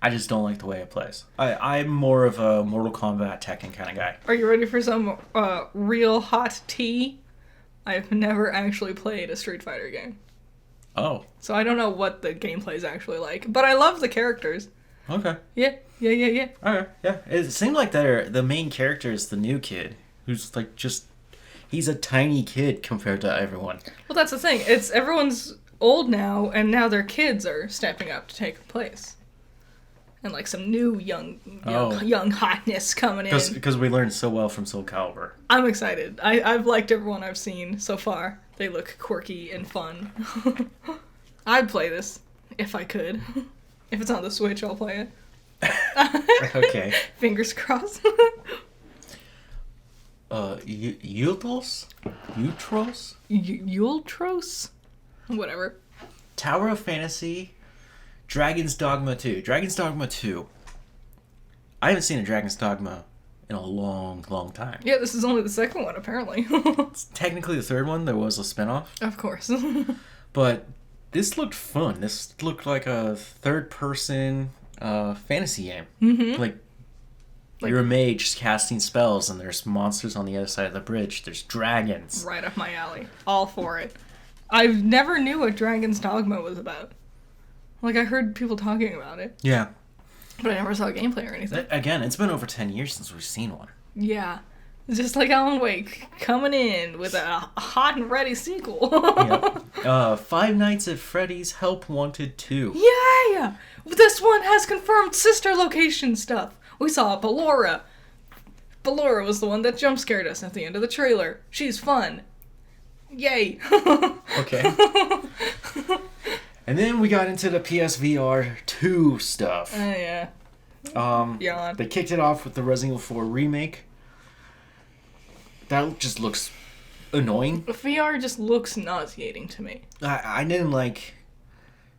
I just don't like the way it plays. I'm more of a Mortal Kombat Tekken kind of guy. Are you ready for some real hot tea? I've never actually played a Street Fighter game. Oh. So I don't know what the gameplay is actually like. But I love the characters. Okay. Yeah. Okay, yeah. It seemed like the main character is the new kid, who's like just... He's a tiny kid compared to everyone. Well, that's the thing. It's everyone's old now, and now their kids are stepping up to take place. And like some new young hotness coming in. Because we learned so well from Soul Calibur. I'm excited. I've liked everyone I've seen so far. They look quirky and fun. I'd play this if I could. If it's on the Switch, I'll play it. Okay. Fingers crossed. Yultros? Yultros? Yultros? Whatever. Tower of Fantasy, Dragon's Dogma 2. Dragon's Dogma 2. I haven't seen a Dragon's Dogma in a long, long time. Yeah, this is only the second one, apparently. It's technically the third one. There was a spinoff. Of course. But this looked fun. This looked like a third-person fantasy game. Mm-hmm. Like, you're a mage casting spells, and there's monsters on the other side of the bridge. There's dragons. Right up my alley. All for it. I never knew what Dragon's Dogma was about. Like, I heard people talking about it, Yeah. but I never saw gameplay or anything. Again, it's been over 10 years since we've seen one. Yeah. It's just like Alan Wake coming in with a hot and ready sequel. Yep. Five Nights at Freddy's Help Wanted 2. Yeah! This one has confirmed sister location stuff. We saw Ballora. Ballora was the one that jump scared us at the end of the trailer. She's fun. Yay. Okay. And then we got into the PSVR 2 stuff. Yeah. Yawn. They kicked it off with the Resident Evil 4 remake. That just looks annoying. VR just looks nauseating to me. I didn't like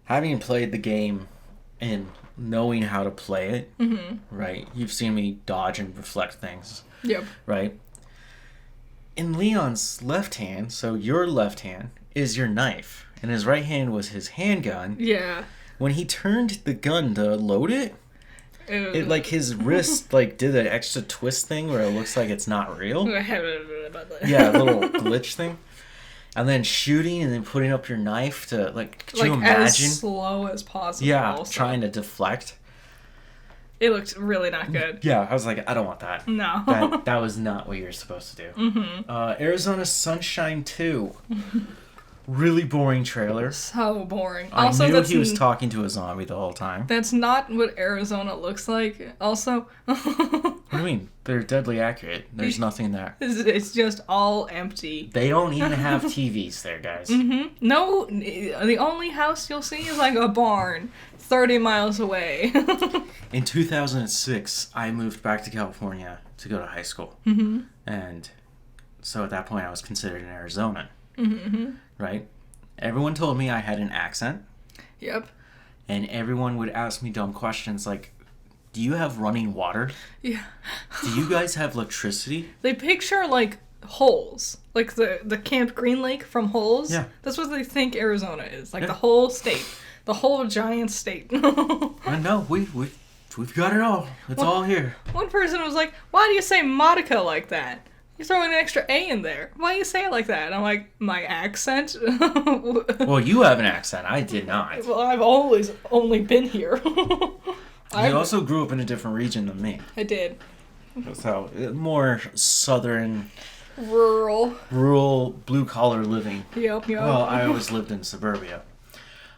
having played the game and knowing how to play it. Mm-hmm. Right? You've seen me dodge and reflect things. Yep. Right? In Leon's left hand, so your left hand, is your knife. And his right hand was his handgun. Yeah. When he turned the gun to load it, it like his wrist like did an extra twist thing where it looks like it's not real. Yeah, a little glitch thing. And then shooting and then putting up your knife to like could you imagine? As slow as possible. Yeah, also. trying to deflect. It looked really not good. Yeah, I was like, I don't want that. No. That was not what you're supposed to do. Mm-hmm. Arizona Sunshine 2. Really boring trailer. So boring. I Also, knew he was talking to a zombie the whole time. That's not what Arizona looks like. Also, What do you mean? They're deadly accurate. There's nothing there. It's just all empty. They don't even have TVs there, guys. Mm-hmm. No, the only house you'll see is like a barn 30 miles away. In 2006, I moved back to California to go to high school. Mm-hmm. And so at that point, I was considered an Arizonan. Mm-hmm. Right? Everyone told me I had an accent. Yep. And everyone would ask me dumb questions like, do you have running water? Yeah. Do you guys have electricity? They picture like holes, like the Camp Green Lake from Holes. Yeah. That's what they think Arizona is, like Yeah. the whole state, the whole giant state. I know, we've got it all. It's all here. One person was like, "Why do you say Monica like that? You're throwing an extra A in there. Why do you say it like that?" And I'm like, "My accent." Well, you have an accent. I did not. Well, I've always only been here. You also grew up in a different region than me. I did. So, more southern, Rural, blue-collar living. Yep. Well, I always lived in suburbia.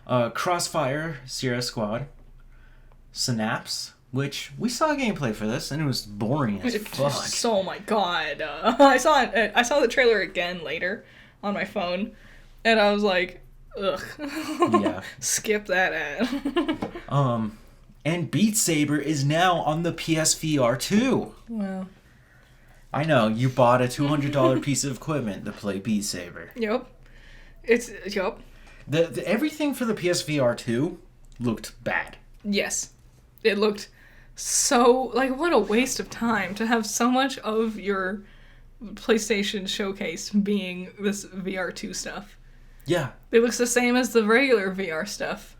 Crossfire, Sierra Squad, Synapse, which we saw gameplay for this, and it was boring as fuck. Oh my god! I saw it. I saw the trailer again later on my phone, and I was like, "Ugh." Yeah. Skip that ad. And Beat Saber is now on the PSVR 2. Wow. I know, you bought a $200 piece of equipment to play Beat Saber. Yep. Yep. The everything for the PSVR 2 looked bad. Yes. It looked so, like, what a waste of time to have so much of your PlayStation showcase being this VR2 stuff. Yeah. It looks the same as the regular VR stuff,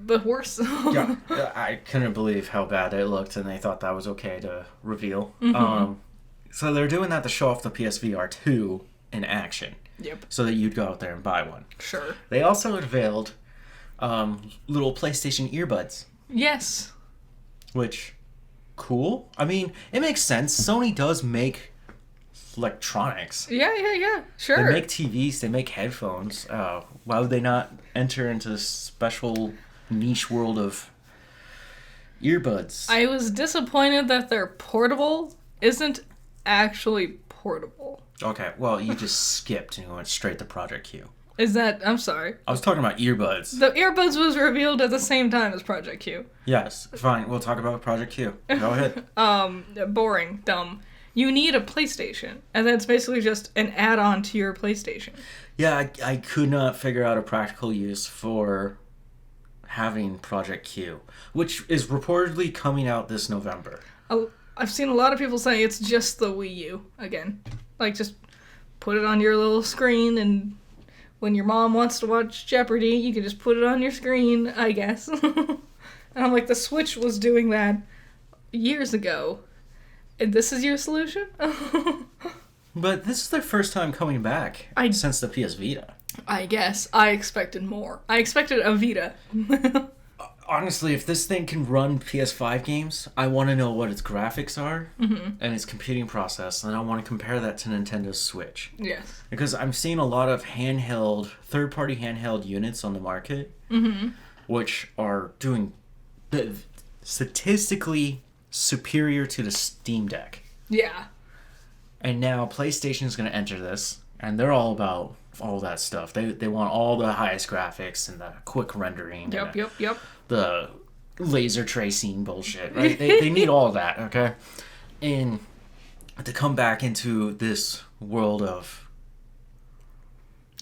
but worse. Yeah. I couldn't believe how bad it looked, and they thought that was okay to reveal. Mm-hmm. So they're doing that to show off the PSVR 2 in action. Yep. So that you'd go out there and buy one. Sure. They also unveiled little PlayStation earbuds. Yes. Which, cool. I mean, it makes sense. Sony does make electronics. Yeah. Sure. They make TVs, they make headphones. Why would they not enter into this special niche world of earbuds? I was disappointed that their portable isn't actually portable. Okay, well, you just skipped and went straight to Project Q. Is that... I'm sorry. I was talking about earbuds. The earbuds was revealed at the same time as Project Q. Yes, fine. We'll talk about Project Q. Go ahead. Boring. Dumb. You need a PlayStation, and then it's basically just an add-on to your PlayStation. Yeah, I could not figure out a practical use for having Project Q, which is reportedly coming out this November. I've seen a lot of people say it's just the Wii U again. Like, just put it on your little screen, and when your mom wants to watch Jeopardy, you can just put it on your screen, I guess. And I'm like, the Switch was doing that years ago. And this is your solution? But this is their first time coming back since the PS Vita. I guess. I expected more. I expected a Vita. Honestly, if this thing can run PS5 games, I want to know what its graphics are and its computing process, and I want to compare that to Nintendo's Switch. Yes. Because I'm seeing a lot of third-party handheld units on the market, which are doing statistically superior to the Steam Deck. Yeah. And now PlayStation is going to enter this, and they're all about all that stuff. They want all the highest graphics and the quick rendering. Yep. The laser tracing bullshit, right? they need all that, okay? And to come back into this world of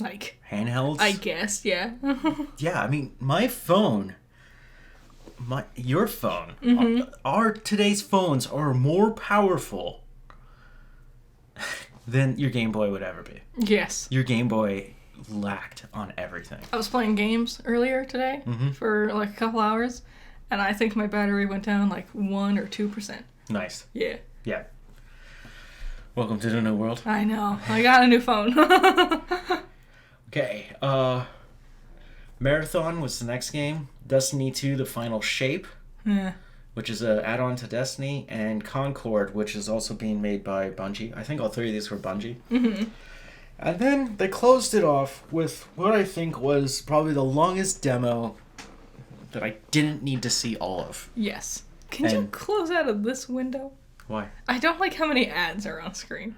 like handhelds, I guess, yeah. Yeah, I mean, your phone, our today's phones are more powerful than your Game Boy would ever be. Yes. Your Game Boy lacked on everything. I was playing games earlier today for like a couple hours, and I think my battery went down like 1 or 2%. Nice. Yeah. Yeah. Welcome to the new world. I know. I got a new phone. Okay. Marathon was the next game. Destiny 2, The Final Shape, which is an add-on to Destiny, and Concord, which is also being made by Bungie. I think all three of these were Bungie. And then they closed it off with what I think was probably the longest demo that I didn't need to see all of. Yes. Can you close out of this window? Why? I don't like how many ads are on screen.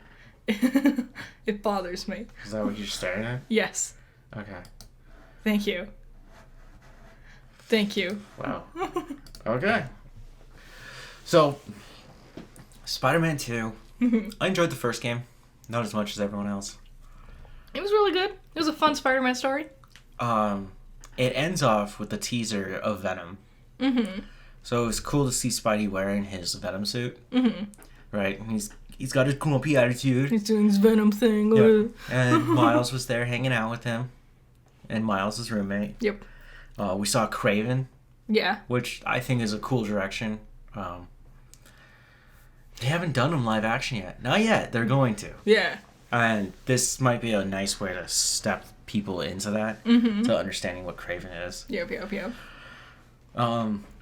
It bothers me. Is that what you're staring at? Yes. Okay. Thank you. Thank you. Wow. Okay. So, Spider-Man 2. I enjoyed the first game. Not as much as everyone else. It was really good. It was a fun Spider-Man story. It ends off with the teaser of Venom. So it was cool to see Spidey wearing his Venom suit. Right? And he's got his grumpy attitude. He's doing his Venom thing. Yep. And Miles was there hanging out with him. And Miles' roommate. Yep. We saw Kraven. Yeah. Which I think is a cool direction. They haven't done them live action yet. Not yet. They're going to. Yeah. And this might be a nice way to step people into that. To understanding what Kraven is. Yep.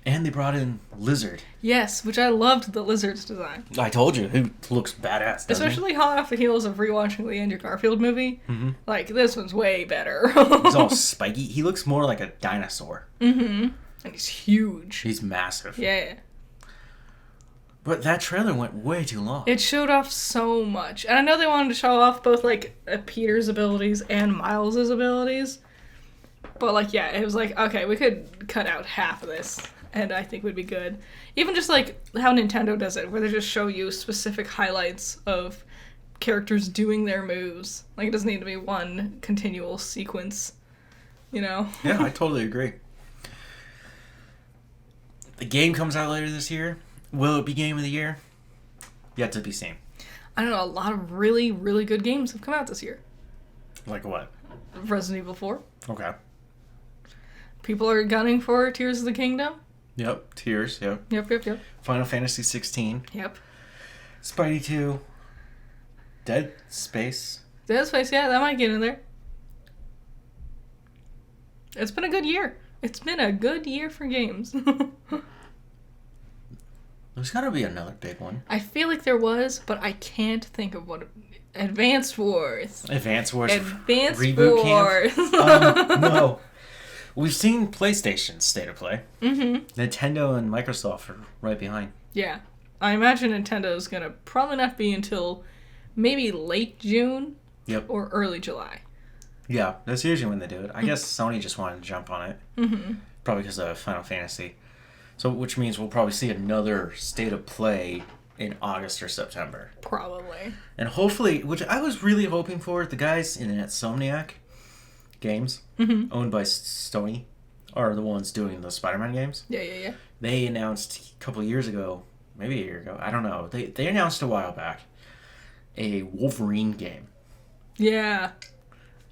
And they brought in Lizard. Yes, which I loved the Lizard's design. I told you. He looks badass, doesn't Especially hot off the heels of rewatching the Andrew Garfield movie. Like, this one's way better. He's all spiky. He looks more like a dinosaur. And he's huge. He's massive. Yeah. But that trailer went way too long. It showed off so much. And I know they wanted to show off both, like, Peter's abilities and Miles' abilities. But, like, yeah, it was like, okay, we could cut out half of this. And I think would be good. Even just, like, how Nintendo does it, where they just show you specific highlights of characters doing their moves. Like, it doesn't need to be one continual sequence, you know? Yeah, I totally agree. The game comes out later this year. Will it be Game of the Year? Yet to be seen. I don't know, a lot of really, really good games have come out this year. Like what? Resident Evil 4. Okay. People are gunning for Tears of the Kingdom. Yep. Tears, yep. Yep. Final Fantasy 16. Yep. Spidey 2. Dead Space. Dead Space, yeah, that might get in there. It's been a good year. It's been a good year for games. There's got to be another big one. I feel like there was, but I can't think of what. Advance Wars. Advance Wars. Advance Reboot Wars. Camp. No. We've seen PlayStation's State of Play. Mm-hmm. Nintendo and Microsoft are right behind. Yeah. I imagine Nintendo's going to probably not be until maybe late June. Yep. Or early July. Yeah, that's usually when they do it. I guess Sony just wanted to jump on it. Mm-hmm. Probably because of Final Fantasy. So, which means we'll probably see another State of Play in August or September. Probably. And hopefully, which I was really hoping for, the guys in Insomniac Games, owned by Sony, are the ones doing the Spider-Man games. Yeah. They announced a couple years ago, maybe a year ago, I don't know. They announced a while back a Wolverine game. Yeah.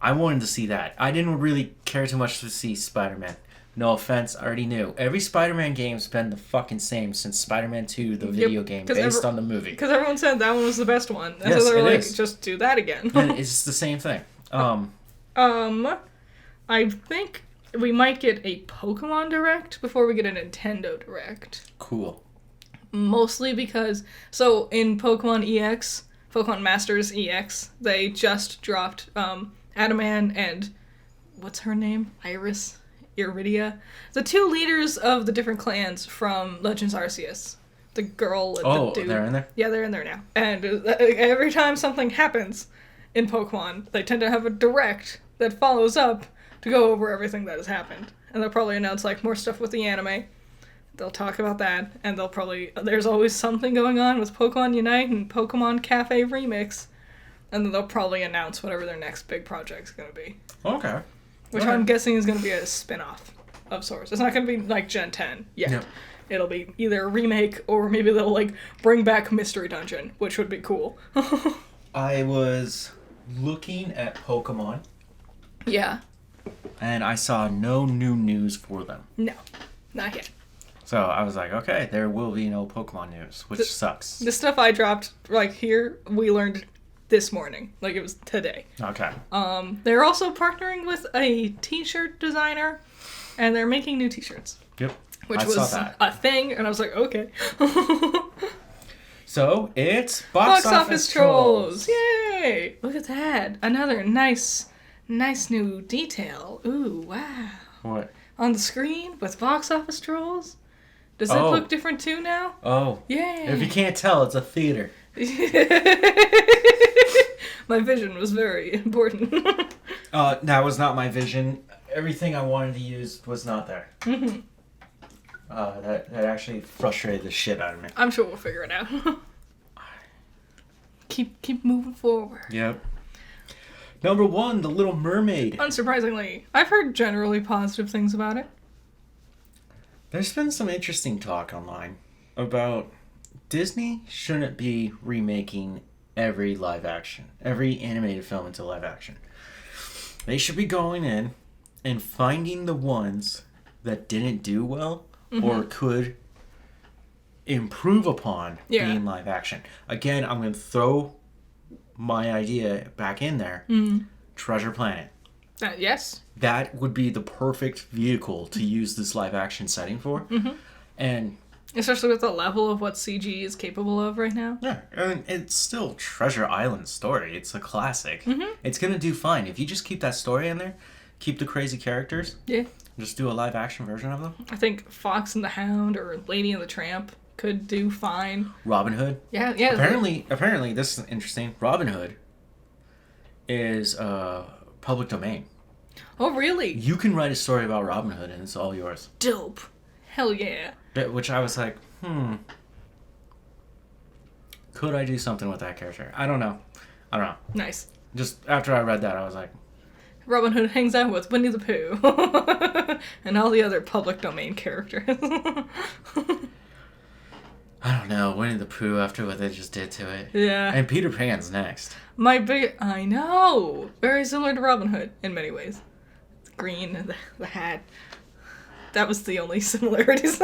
I wanted to see that. I didn't really care too much to see Spider-Man. No offense, I already knew. Every Spider-Man game's been the fucking same since Spider-Man 2, the video game, based on the movie. Because everyone said that one was the best one. And Yes, so they were it like, is. just do that again. And it's the same thing. I think we might get a Pokemon Direct before we get a Nintendo Direct. Cool. Mostly because, so in Pokemon EX, Pokemon Masters EX, they just dropped Adaman and, what's her name? Iridia. The two leaders of the different clans from Legends Arceus. The girl and the dude. They're in there? Yeah, they're in there now. And every time something happens in Pokemon, they tend to have a direct that follows up to go over everything that has happened. And they'll probably announce like more stuff with the anime. They'll talk about that, and they'll probably... There's always something going on with Pokemon Unite and Pokemon Cafe Remix. And then they'll probably announce whatever their next big project's going to be. Okay. Which I'm guessing is going to be a spin-off of sorts. It's not going to be like Gen 10 yet. Yep. It'll be either a remake or maybe they'll like bring back Mystery Dungeon, which would be cool. I was looking at Pokemon, Yeah. and I saw no new news for them. No. Not yet. So I was like, okay, there will be no Pokemon news, which sucks. The stuff I dropped, like here, we learned this morning. Like it was today. Okay. They're also partnering with a t-shirt designer, and they're making new t-shirts. Yep. Which I was saw that. a thing, and I was like, okay. So it's Box Office Trolls! Yay! Look at that. Another nice new detail. Ooh, wow. What? On the screen with Box Office Trolls? Does it look different too now? Oh. Yay. If you can't tell, it's a theater. My vision was very important. That was not my vision. Everything I wanted to use was not there. Mm-hmm. That actually frustrated the shit out of me. I'm sure we'll figure it out. Keep moving forward. Yep. Number 1, The Little Mermaid. Unsurprisingly, I've heard generally positive things about it. There's been some interesting talk online about Disney shouldn't be remaking every animated film into live action. They should be going in and finding the ones that didn't do well or could improve upon being live action. Again, I'm going to throw my idea back in there. Treasure Planet. Yes. That would be the perfect vehicle to use this live action setting for. And especially with the level of what CG is capable of right now. yeah, and it's still Treasure Island story. It's a classic. It's going to do fine. If you just keep that story in there, keep the crazy characters. Yeah. Just do a live action version of them. I think Fox and the Hound or Lady and the Tramp could do fine. Robin Hood. Yeah. Apparently, this is interesting. Robin Hood is public domain. Oh, really? You can write a story about Robin Hood, and it's all yours. Dope. Hell yeah. Which I was like, could I do something with that character? I don't know. Nice. Just after I read that, I was like, Robin Hood hangs out with Winnie the Pooh and all the other public domain characters. I don't know, Winnie the Pooh after what they just did to it. Yeah. And Peter Pan's next. I know. Very similar to Robin Hood in many ways. The green, the hat. That was the only similarities.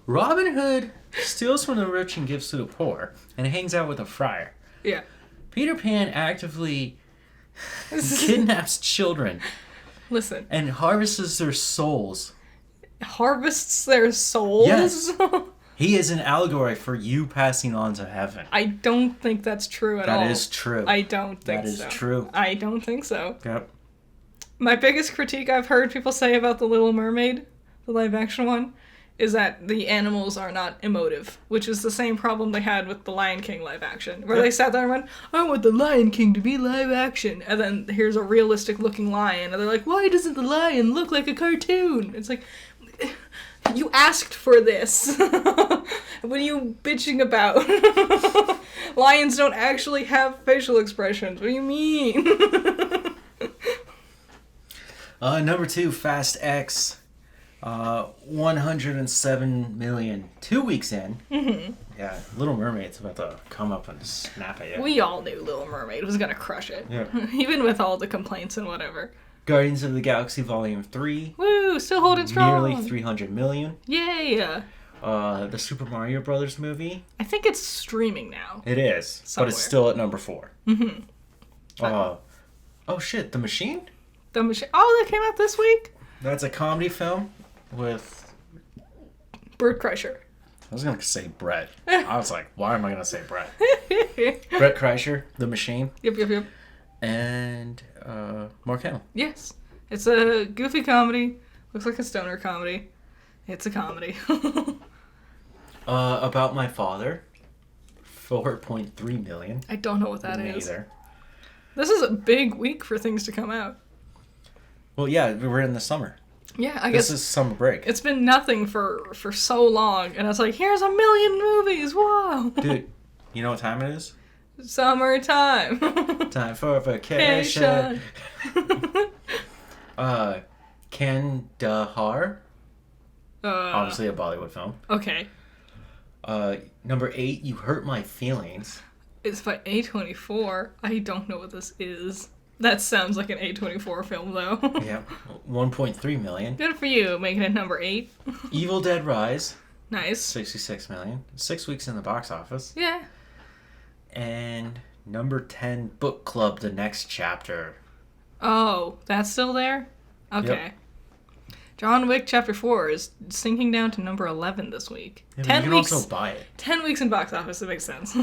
Robin Hood steals from the rich and gives to the poor, and hangs out with a friar. Yeah. Peter Pan actively kidnaps children. Listen. And harvests their souls. Harvests their souls? Yes. He is an allegory for you passing on to heaven. I don't think that's true at all. That is true. I don't think so. That is true. I don't think so. Yep. My biggest critique I've heard people say about The Little Mermaid, the live action one, is that the animals are not emotive, which is the same problem they had with the Lion King live action, where they sat there and went, I want the Lion King to be live action, and then here's a realistic looking lion, and they're like, why doesn't the lion look like a cartoon? It's like, you asked for this. What are you bitching about? Lions don't actually have facial expressions. What do you mean? Number 2, Fast X. 107 million. 2 weeks in. Mm-hmm. Yeah, Little Mermaid's about to come up and snap at you. We all knew Little Mermaid was gonna crush it. Yeah. Even with all the complaints and whatever. Guardians of the Galaxy Volume 3. Woo! Still holding strong. Nearly 300 million. Yay! The Super Mario Brothers movie. I think it's streaming now. It is, Somewhere. but it's still at number 4. Mm-hmm. Oh shit, The Machine? The Machine. Oh, that came out this week? That's a comedy film with... Bert Kreischer. I was gonna say Brett. I was like, why am I gonna say Brett? Brett Kreischer, The Machine. Yep. And Mark Hamill. Yes. It's a goofy comedy. Looks like a stoner comedy. It's a comedy. About My Father. 4.3 million. I don't know what that is. Neither. This is a big week for things to come out. Well, yeah, we're in the summer. Yeah, I guess this is summer break. It's been nothing for so long, and it's like, here's a million movies, whoa! Dude, you know what time it is? Summertime. Time for vacation. Kandahar. Obviously a Bollywood film. Okay. Number 8, You Hurt My Feelings. It's by A24. I don't know what this is. That sounds like an A24 film, though. Yeah, 1.3 million. Good for you, making it number 8. Evil Dead Rise. Nice. 66 million. 6 weeks in the box office. Yeah. And number 10, Book Club, The Next Chapter. Oh, that's still there? Okay. Yep. John Wick Chapter 4 is sinking down to number 11 this week. Yeah, 10 you can weeks. also buy it. 10 weeks in box office, it makes sense.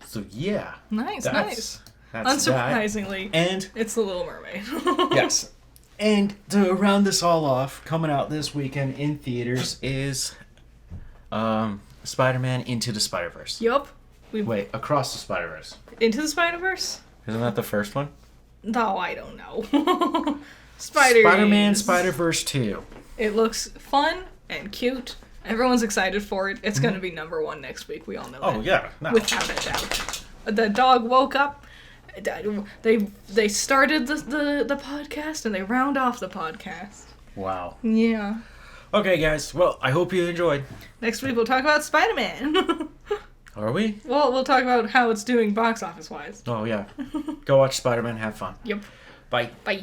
So yeah. Nice. That's Unsurprisingly, and it's The Little Mermaid. yes. And to round this all off, coming out this weekend in theaters is Spider-Man Into the Spider-Verse. Yup. Wait, Across the Spider-Verse. Into the Spider-Verse? Isn't that the first one? No, I don't know. Spider-Man Spider-Verse 2. It looks fun and cute. Everyone's excited for it. It's going to be number 1 next week. We all know that. Oh, yeah. No. Without a doubt. The dog woke up. They started the podcast and they round off the podcast. Wow. Yeah. Okay, guys. Well, I hope you enjoyed. Next week we'll talk about Spider-Man. Are we? Well, we'll talk about how it's doing box office-wise. Oh, yeah. Go watch Spider-Man. Have fun. Yep. Bye. Bye.